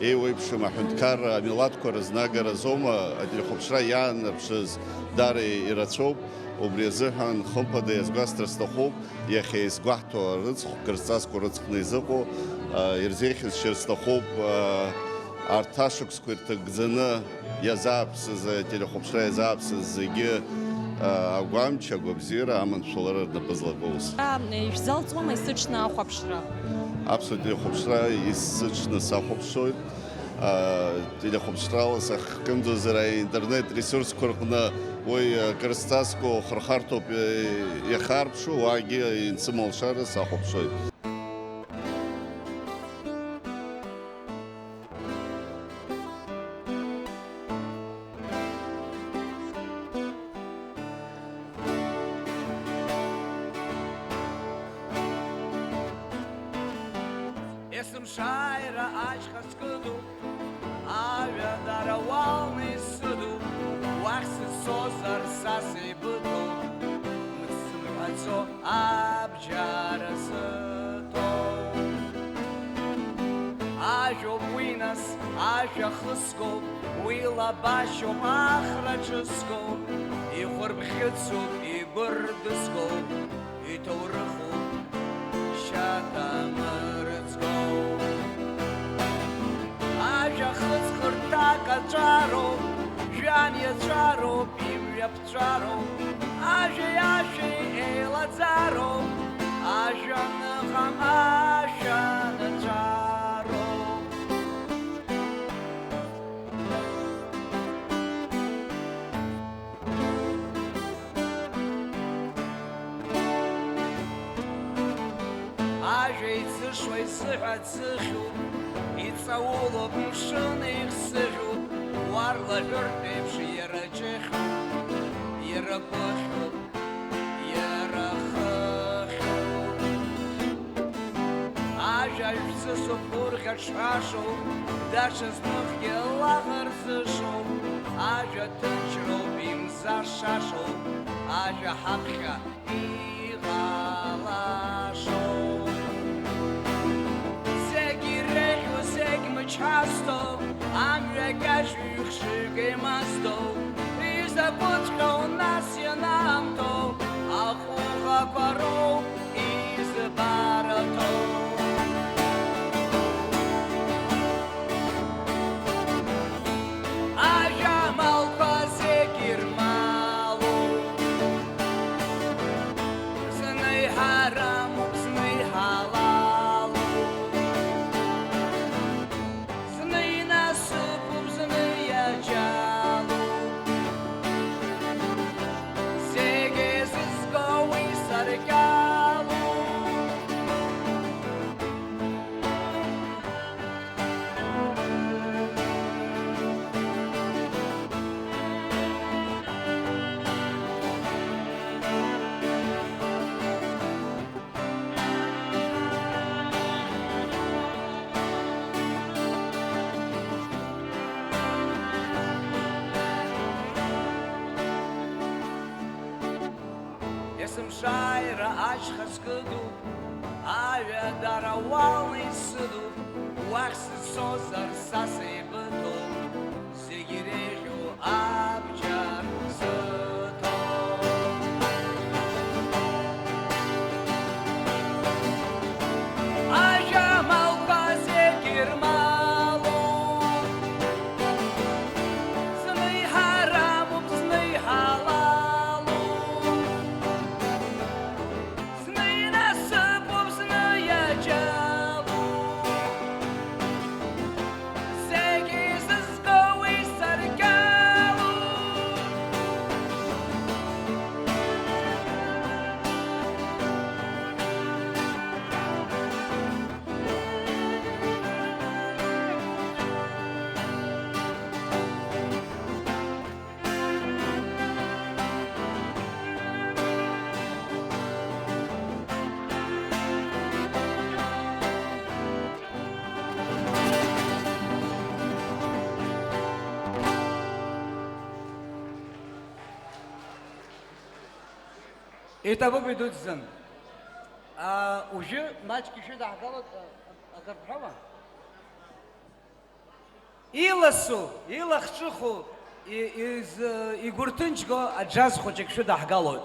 еиуеиԥшым аҳәынҭқар амилаҭқәа рызнагаразоума ателехәаԥшра иаанарԥшыз даара ирацәоуп. Убри азыҳәан хымԥада иазгәасҭар сҭахуп, иахьа изгәаҳҭо арыцхә кырҵасқәа рыҵхны изыҟоу ирзеиӷьасшьар сҭахуп арҭ ашықәсқәа ирҭагӡаны иазааԥсаз ателехәаԥшра иазааԥсаз зегьы агәамч, агәабзиара, аманшәалара рнапы злакәу ус. Ишәзалҵуама исыҽны ахәаԥшра? Аԥсуа телехәаԥшра исыҽны сахәаԥшуеит. Телехәаԥшрала сахькымӡозар аинтернет ресурсқәа рҟны уи кырҵасқәа хырхарҭоуп иахарԥшу, уаагьы инсымалшара сахәаԥшуеит. Есымшайра ашьха скыдуп, аҩадара уалны исыдуп, уахь сыцозар са сеибыҭоуп, мыцымҳәаӡо абџьара сыҭоуп. Ажәоуп уи нас, ажәа хыскоуп, уи лабашьоуп, ахра ҿыскоуп, ихәырбӷьыцуп, игәырдыскоуп, иҭоурыхуп, шьаҭамырӡгоуп. Ажәа хыҵхырҭак аҿароуп, жәҩан иаҵәароуп, имҩаԥҵәароуп, ажәеи ашәеи еилаӡароуп, ажәа ныҟам, ашәа наҿароуп. Ажәа иӡышуа изыҳәа ӡыхьуп, иҵаулоуп мшын еихсыӷьуп, уарлаҳәыртә еиԥш иара ҷыхьуп, иара ԥыхьуп, иара хыхьуп. Ажәа жәҵысуп, гәырӷьа ҿҳәашоуп, даҽа зныхгьы лаӷырӡышоуп, ажәа ҭынчроуп, имзашашоуп, ажәа ҳаԥхьа иҟалашоуп. Часто амҩа гажә ихшык еимаздоу, изакәыҵәҟьоу нас ианамҭоу, ахәыӷақәа роуп избараҭоу. Ажәамалқәа зегь ирмалоуп, зны иҳарамуп, зны иҳалалуп. Есымшайра ашьха скыдуп, аҩадара уалны исыдуп, уахь сыцозар са сеибыҭоуп, зегь иреиӷьу абџьар сыҭоуп. Ажәамалқәа зегь ирмалоуп, зны иҳарамуп, зны иҳалалуп. Итого идут зын. Уже мачки еще дахгало агар права. иласу, илахҿыху, игәырҭынчго аџьаз хәыҷык шәыдаҳгалоит.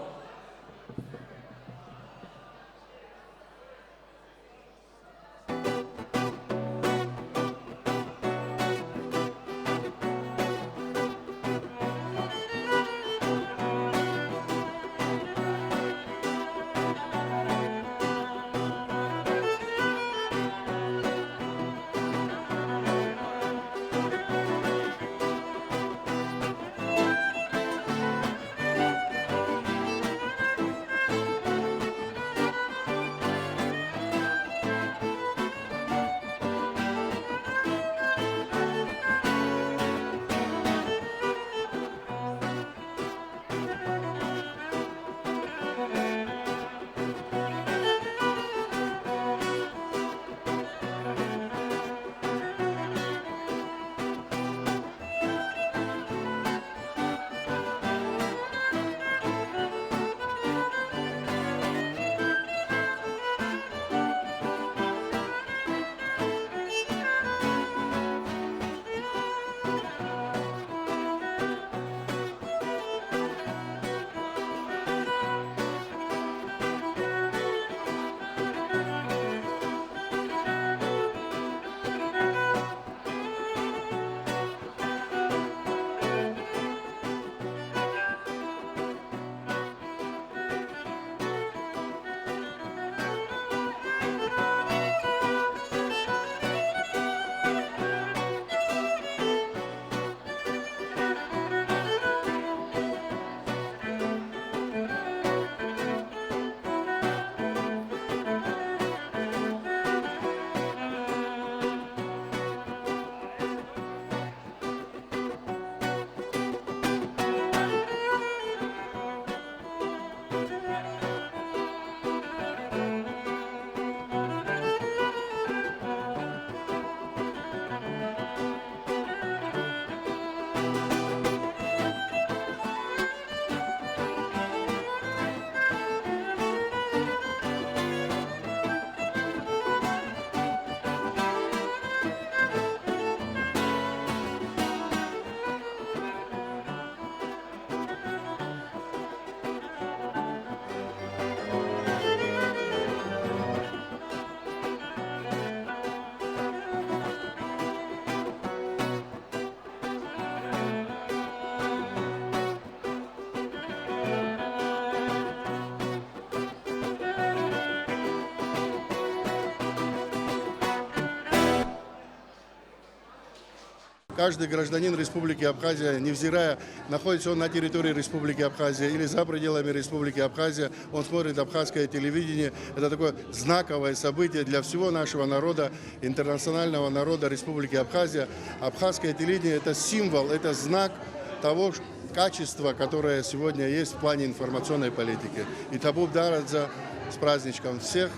Каждый гражданин Республики Абхазия, невзирая, находится он на территории Республики Абхазия или за пределами Республики Абхазия, он смотрит абхазское телевидение. Это такое знаковое событие для всего нашего народа, интернационального народа Республики Абхазия. Абхазское телевидение – это символ, это знак того качества, которое сегодня есть в плане информационной политики. И табуб дарадза с праздничком всех.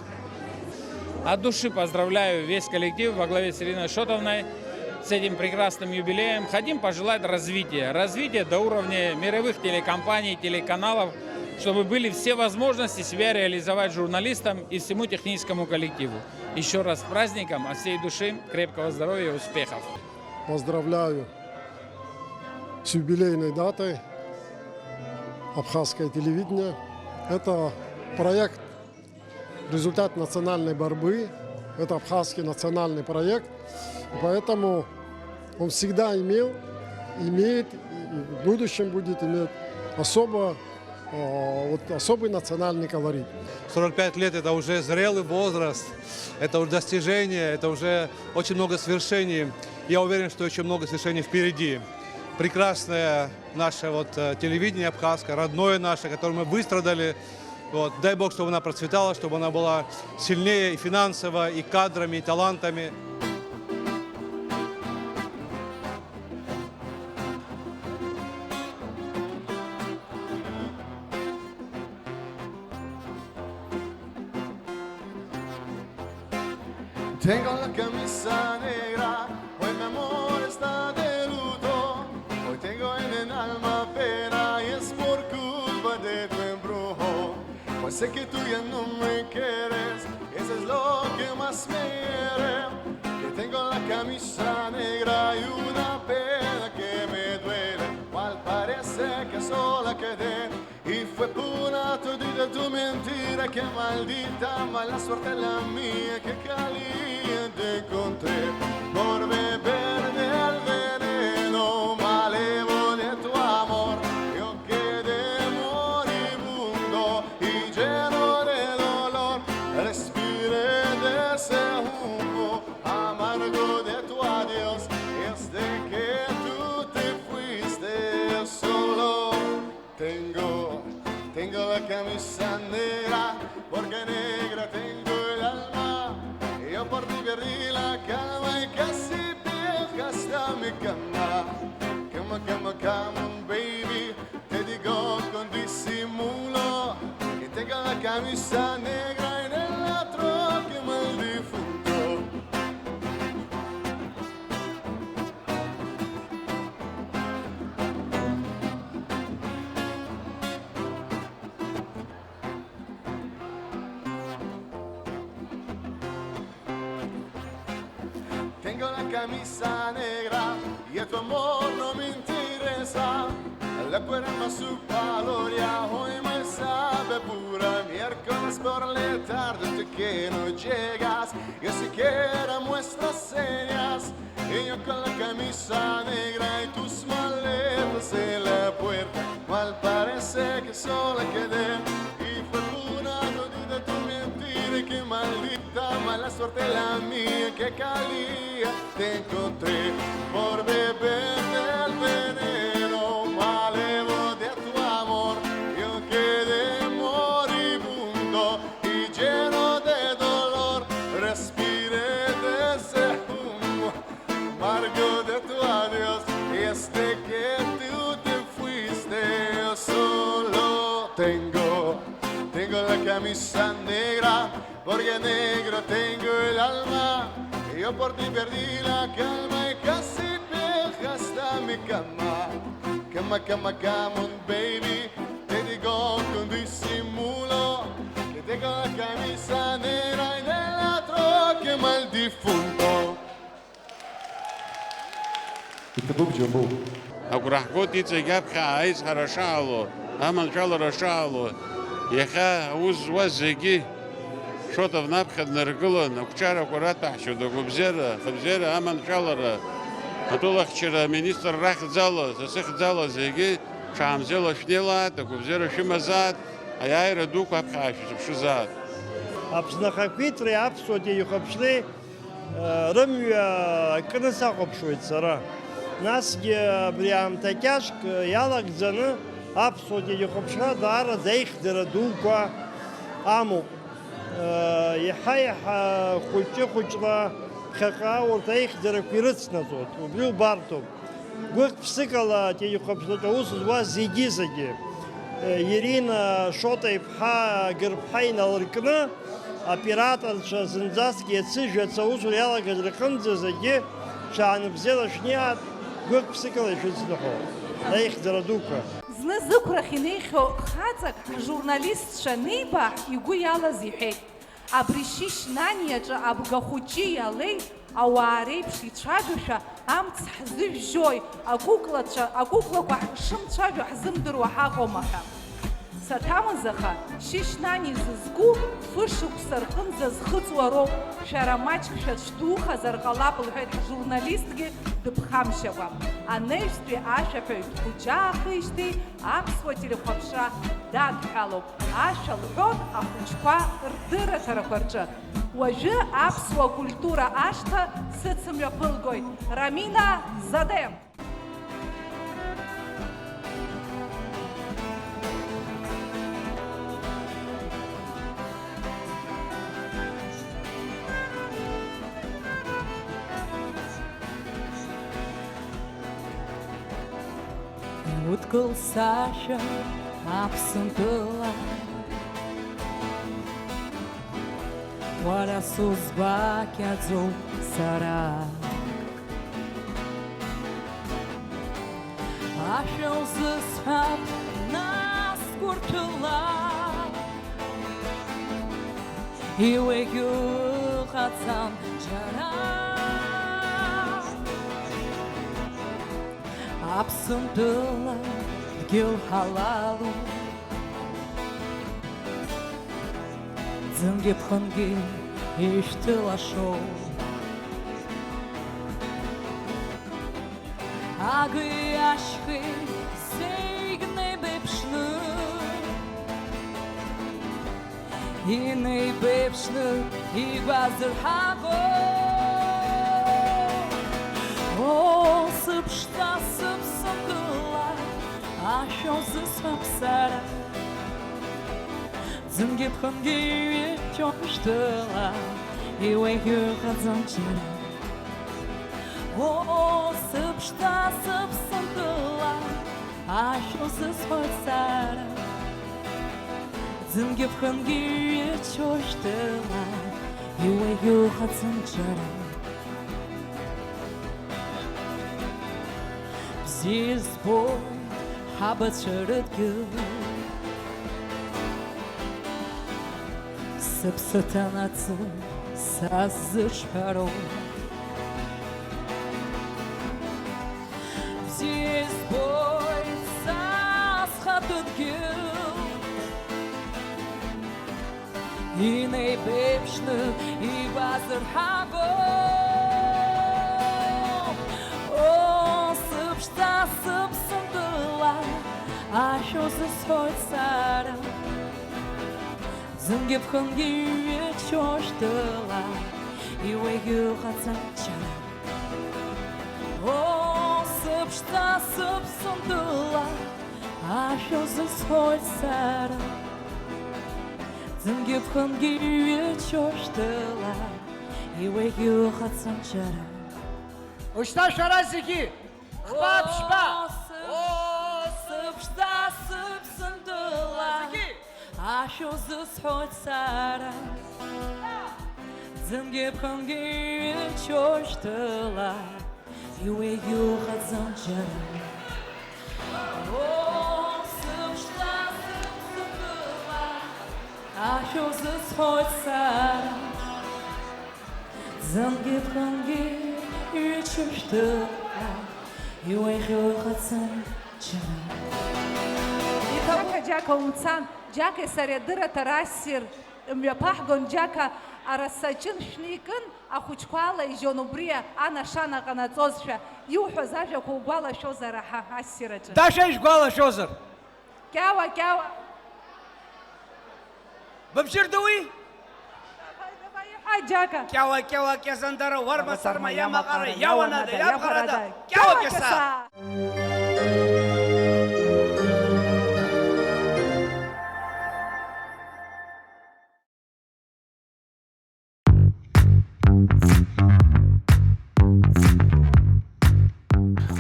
От души поздравляю весь коллектив во главе с Ириной Шотовной с этим прекрасным юбилеем. Хотим пожелать развития до уровня мировых телекомпаний, телеканалов, чтобы были все возможности себя реализовать журналистам и всему техническому коллективу. Еще раз с праздником, от всей души, крепкого здоровья и успехов. Поздравляю с юбилейной датой Абхазское телевидение. Это проект, результат национальной борьбы. Это абхазский национальный проект. Поэтому он всегда имеет и в будущем будет иметь особый национальный колорит. 45 лет – это уже зрелый возраст, это уже достижение, это уже очень много свершений. Я уверен, что еще много свершений впереди. Прекрасное наше телевидение абхазское, родное наше, которое мы выстрадали. Дай Бог, чтобы она процветала, чтобы она была сильнее и финансово, и кадрами, и талантами. Tengo la camisa negra, hoy mi amor está de luto. Hoy tengo en el alma pena y es por culpa de tu embrujo. Pues sé que tú ya no me quieres, eso es lo que más me hiere. Que tengo la camisa negra y una fortuna tu di tu mentira che maldita, ma la suerte es la mía que caliente encontré por beber del veneno malevo de tu amor. Yo quedé moribundo y lleno de dolor, respiré de ese humo amargo de tu adiós. Desde que tú te fuiste solo tengo la camisa negra, porque negra tengo el alma. Yo por ti perdí la calma y casi vieja hasta mi cama. Cama, baby, te digo con disimulo que tengo la camisa negra en el otro que mal difunto. Tengo la camisa negra y tu amor no me interesa. La cuerda su valor ya hoy me sabe pura. Miércoles por la tarde tú que no llegas, yo siquiera muestras señas. Y yo con la camisa negra y tus maletas en la puerta, mal parece que sola quedé. Y fortuna no de tu mentira, que maldita, mala suerte la mía, que calía te encontré por beber del veneno malevo de tu amor. Yo quedé moribundo y lleno de dolor, respiré de ese humo amargo de tu adiós. Y desde que tú te fuiste yo solo tengo la camisa negra, porque negro tengo el alma. Y yo por ti perdí la calma y casi vieja hasta mi cama. Cama, baby, te digo con disimulo que tengo la camisa negra en el otro que mal difunto. Агурахгот иҵегьаԥхьа аизҳара шаало, аманшәалара шаало, иахьа аус зуаз зегьы Шотов наԥхьа днаргылан, ақәҿарақәа раҭәаҳшьо хыбзиара, аманшәалара, атәылахьчара аминистр рахьӡала, сасыхьӡала зегьы ҽаамзела шәнеилааит, ақәыбзиара шәымазааит, аиааира дуқәа аԥхьаа шәзыԥшызааит. Аԥсны ахақәиҭреи аԥсуатәи ихәаԥшреи рымҩа акны сахәаԥшуеит сара. Насгьы абри аамҭа кьаҿк иалагӡаны аԥсуатәи ихәаԥшра даараӡа аихьӡара дуқәа амоуп. Иаҳа-иаҳа хәыҷы-хәыҷла ԥхьаҟа урҭ аихьӡарақәа ирыцнаҵоит, убри убарҭоуп. Гәык-ԥсык ала телехәаԥшратә аус зуаз зегьы-зегьы Ирина Шота-иԥҳа Гырԥҳа иналыркны аоператорцәа зынӡаск иацыжәац аусура иалагаз рҟынӡа зегьы ҽаанбзиала шәнеиаат, гәык-ԥсык ала ишәыцныҳәо аихьӡара дуқәа. Зны зықәрахь инеихьоу хаҵак ҳжурналистцәа аниба игәы иалаз иҳәеит. Абри Шьышь Наниаҿы абгахәыҷи иалеи ауаа реиԥш ицәажәошәа амц ҳзыжәжьои, акәыклақәа шымцәажәо ҳзымдыруа ҳаҟоума ҳәа. Саҭамыз аха Шьышь Нани зызку фышықәса рҟынӡа зхыҵуа роуп, шәара маҷк шәацәдухазар ҟалап лҳәеит ҳжурналистгьы дыԥхамшьакәа. Анаҩстәи ашәаҳәаҩ дхәыҷаахижьҭеи аԥсуа телехәаԥшра дадҳәалоуп. Ашәа лҳәон ахәыҷқәа рдырраҭарақәа рҿы. Уажәы аԥсуа культура ашҭа сыцымҩаԥылгоит. Рамина Заде. Утгыл сашәа аԥсынтәыла, уара сузбақьаӡоуп сара. Ашәа узысҳәап нас гәырҭәыла, иуеигьы ыҟаӡам џьара. Аԥсынтәыла дгьыл ҳалалу, Зынгеп ханги иштылашо Агы ашхы сейгне бепшны Иней бепшны и базыр хаго О, сыпшта сыпсындыла Ашо зысапсара Зынгеп ханги чоштыла И уэйгю хадзанчира О, сыпшта сыпсындыла Ашо зысапсара Зынгеп ханги чоштыла И уэйгю хадзанчира Здесь бой хабачырыт гül Сыпсытанатсы сазы шпаро Здесь бой сасхатыт гül Иней бепшны и базыр хаго Сыпшта сыпсындыла Ашо зысхойсара Зынгеп ханги чоштыла И уэйгю хадзанчара О, сыпшта сыпсындыла Ашо зысхойсара Зынгеп ханги чоштыла И уэйгю хадзанчара Ушта шаразики! Хпап шпа! О, сыпшта сыпсындыла Ашо зысхойсара Зынгеп ханги чоштыла И уэйгю хадзанчара О, сыпшта сыпсындыла Ашо зысхойсара Зынгеп ханги чоштыла И уэйгю хадзанчара Джака умцан, Джака саредыра тарассир, мҩаԥаҳгон Джака арасаҷын шәникын, ахәыҷқәа ижьон убри анашана ҟанаҵозшәа, иуҳәоз ажәақәа угәалашәозар ассираҿы. Даша ишгәалашәозар. Кьауа, кьауа. Быбжьырдуи? Джака. Кьауа, кьауа, кьазандара, варма сарма, ямаҟара, иауанада, иабӷарада, кьауа кьаса!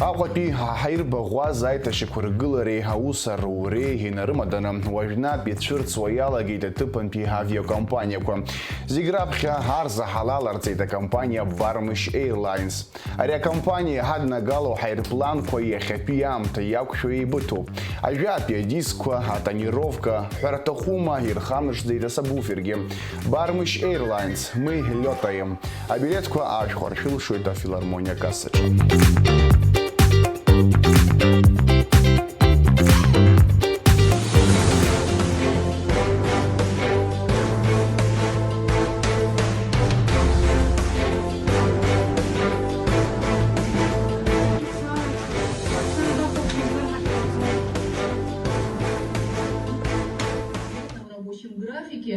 Аҟәатәи ҳаирбаӷәаз аиҭашьақәыргылареи аусаруреи инарымаданы уажәнатә ицәырҵуа иалагеит аҭыԥантәи авиакомпаниақәа. Зегь раԥхьа арзаҳалаларҵеит акомпаниа Varmish Airlines. Ари акомпаниа иҳаднагалоу ҳаирпланқәа иахьатәи аамҭа иақәшәо еибыҭоуп. Ажәатәи адискқәа, атонировка, ҳәарҭахума ирхамыжӡеит асабвуфергьы. Varmish Airlines, мы лётаем. Абилеҭқәа аашәхәаршәылшоит афилармониа кассаҿы.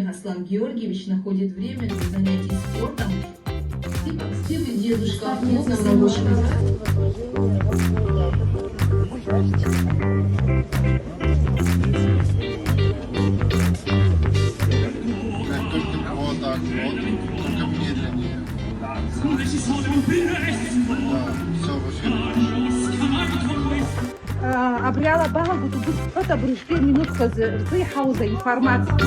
Аслан Георгиевич находит время для занятий спортом. Спасибо, дедушка, в плотном рабочем Вот так, вот, только медленнее. Абриала Багу тут кто-то брюшке минутка за хауза информация.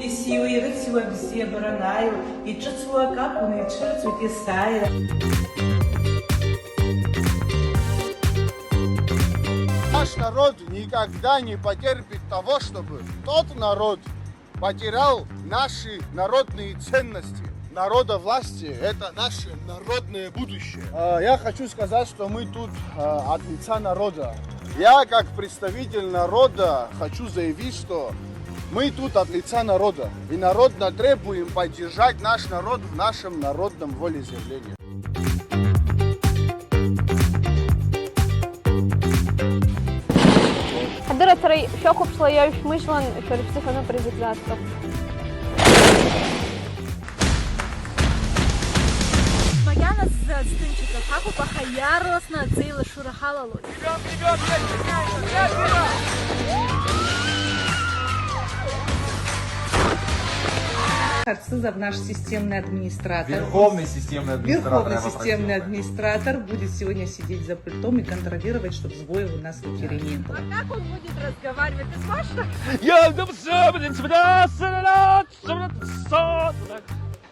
Исиуа бзиабара наиуа, иҿыцуа акакәны ицәырҵуеит есааира. народ никогда не потерпит того, чтобы тот народ потерял наши народные ценности. Народовластие – это наше народное будущее. Я хочу сказать, что мы тут от лица народа. Я, как представитель народа, хочу заявить, что мы тут от лица народа. И народно требуем поддержать наш народ в нашем народном волеизъявлении. حضرت ترى شوكو بشلايش مشلن شرب سخنة بريزك ذاتك Магана з стинчика хаку пахаяросна цейла шурахалало. Харцизов, наш системный администратор. Верховный системный администратор. Верховный системный администратор будет сегодня сидеть за пультом и контролировать, чтобы сбоев у нас в эфире не было. А как он будет разговаривать? Ты слышишь?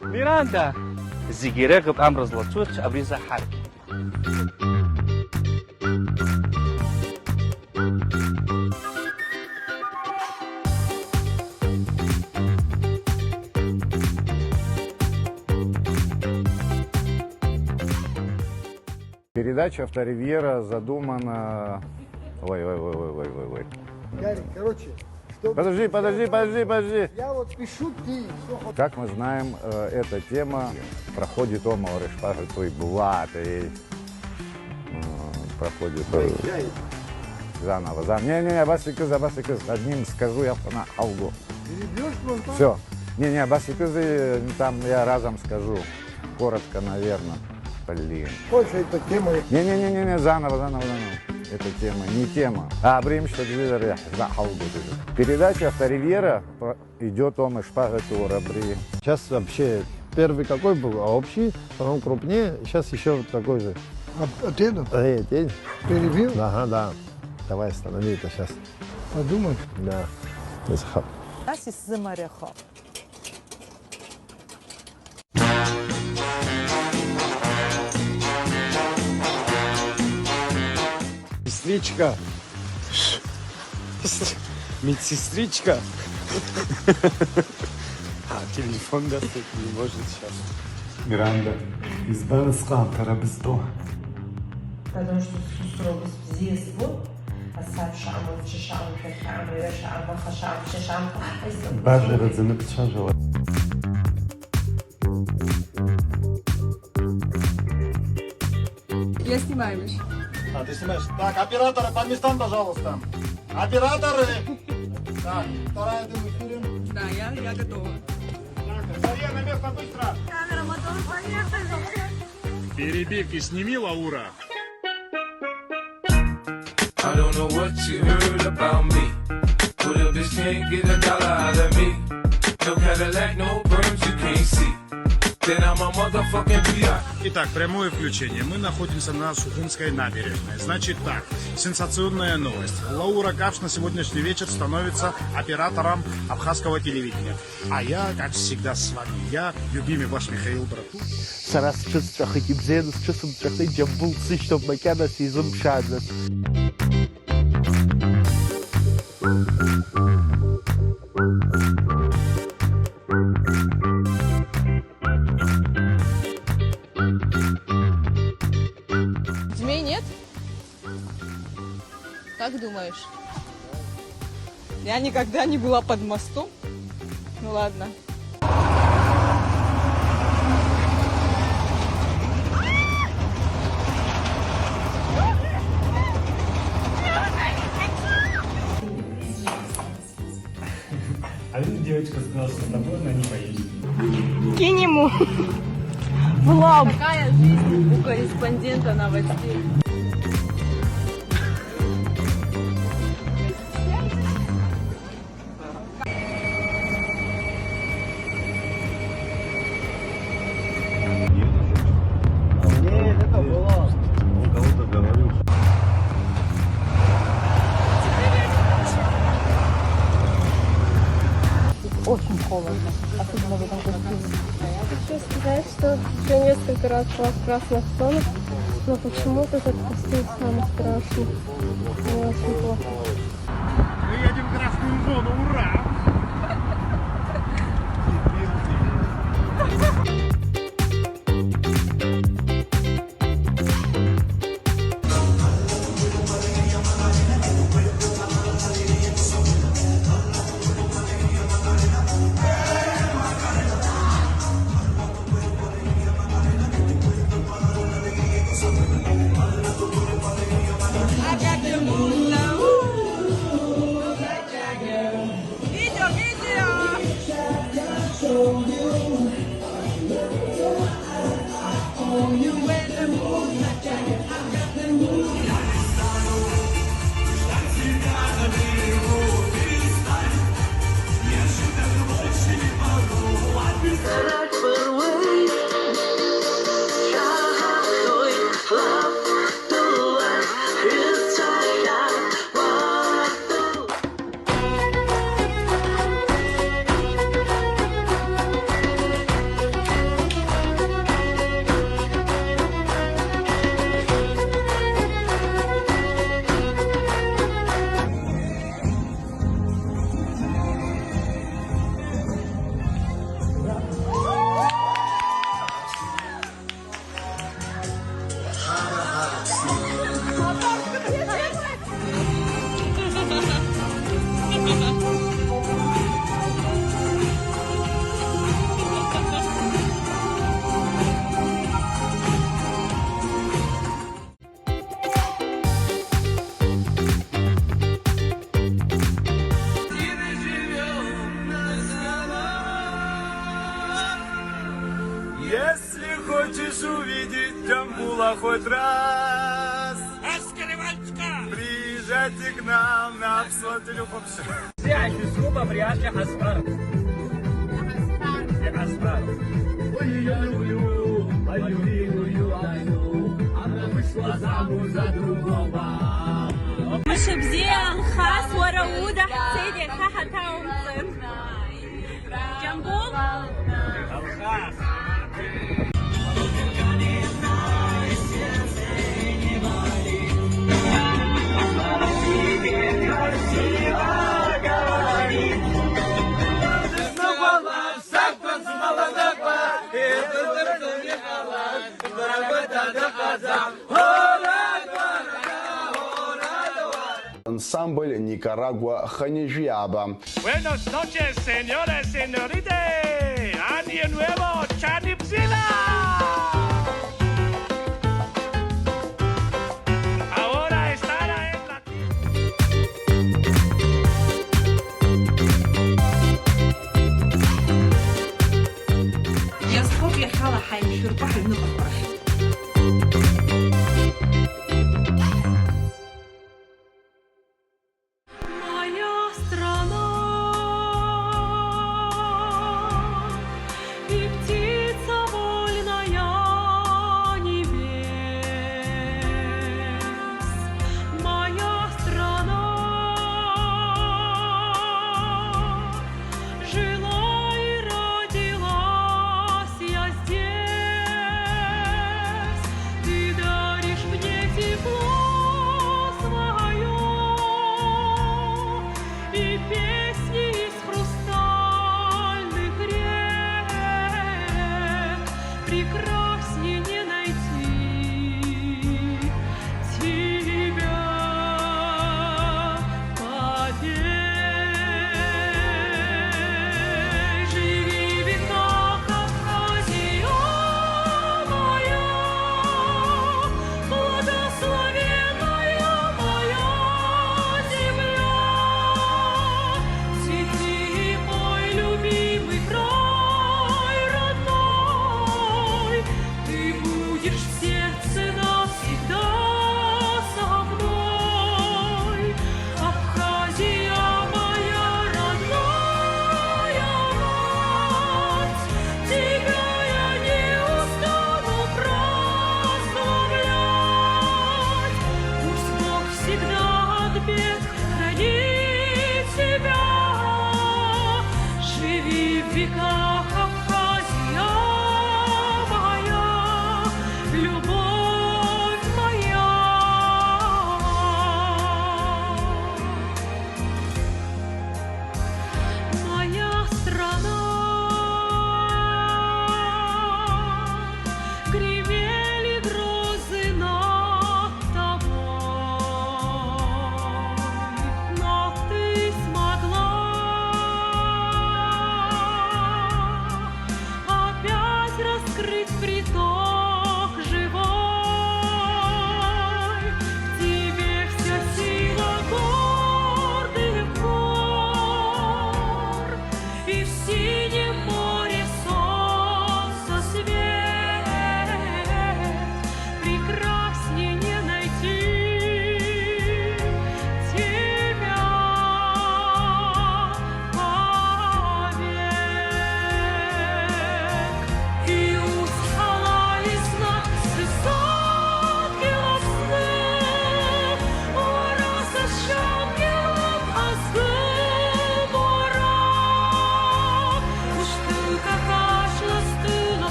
Миранда. Зигерек амр златуч абриза харки. Передача «Авторивьера» задумана... Ой. Гарик, короче, что... Подожди. Я вот пишу, ты... Как мы знаем, эта тема проходит о Маурешпага, то и была, проходит заново. Не, басикыз, одним скажу я на алгу. Перебьешь просто? Все. Не, басикызы там я разом скажу, коротко, наверное. Блин. Хочешь эту тему? Не, заново. Эта тема не тема. Что передача «Авторивьера» идет о Мешпага Турабри. Сейчас вообще первый какой был, а общий, потом крупнее, сейчас еще вот такой же. Тень? Тень. Перебил? Да. Давай останови это сейчас. Подумай. Да. Нас из Замаряха. Медсестричка. Медсестричка. Телефон достать не может сейчас. Миранда, избавь скантера без того. Потому что строго здесь вот, а сам шамов, чешам, кахам, решам, хашам, чешам. Бажа разынып-чажала. Я снимаю вещь. Ты снимаешь? Так, операторы, по местам, пожалуйста. Операторы! Так, вторая ты в эфире. Да, я готова. Так, Зарья, на место, быстро! Камера, мотор, поехали! Перебивки сними, Лаура. I don't know what you heard about me. But if this can't get a dollar out of me, no Cadillac, no perms you can't see. Then I'm a motherfucking B.I. Итак, прямое включение. Мы находимся на Сухумской набережной. Значит так, сенсационная новость. Лаура Капш на сегодняшний вечер становится оператором абхазского телевидения. А я, как всегда, с вами. Я, любимый ваш Михаил Брату. Сарас чувствах и бзену с чувством трахты джамбулцы, чтоб макана сезон пшадна. Змей нет? Как думаешь? Я никогда не была под мостом. Ну ладно. А ведь девочка сказала, что с тобой она не поедет. Кинь ему в лоб. Какая жизнь у корреспондента новостей. Нет, это было. Он кого-то говорил. Очень холодно, особенно в этом костюме. Хочу сказать, что еще несколько раз шла в красных тонах. Но почему-то этот костюм самый страшный. Мне очень плохо. Мы едем в красную зону, ура! Если хочешь увидеть Джамбула хоть раз, приезжайте к нам на Абсолютную Фабшу. Я люблю мою милую Аню, она вышла замуж за другого. شبزيان خاص وراودة سيدي حتى ومصر جنبوك Ансамбль Никарагуа Ханижиаба. Buenas noches, señores, señoritas. Año nuevo, Chanipzilla.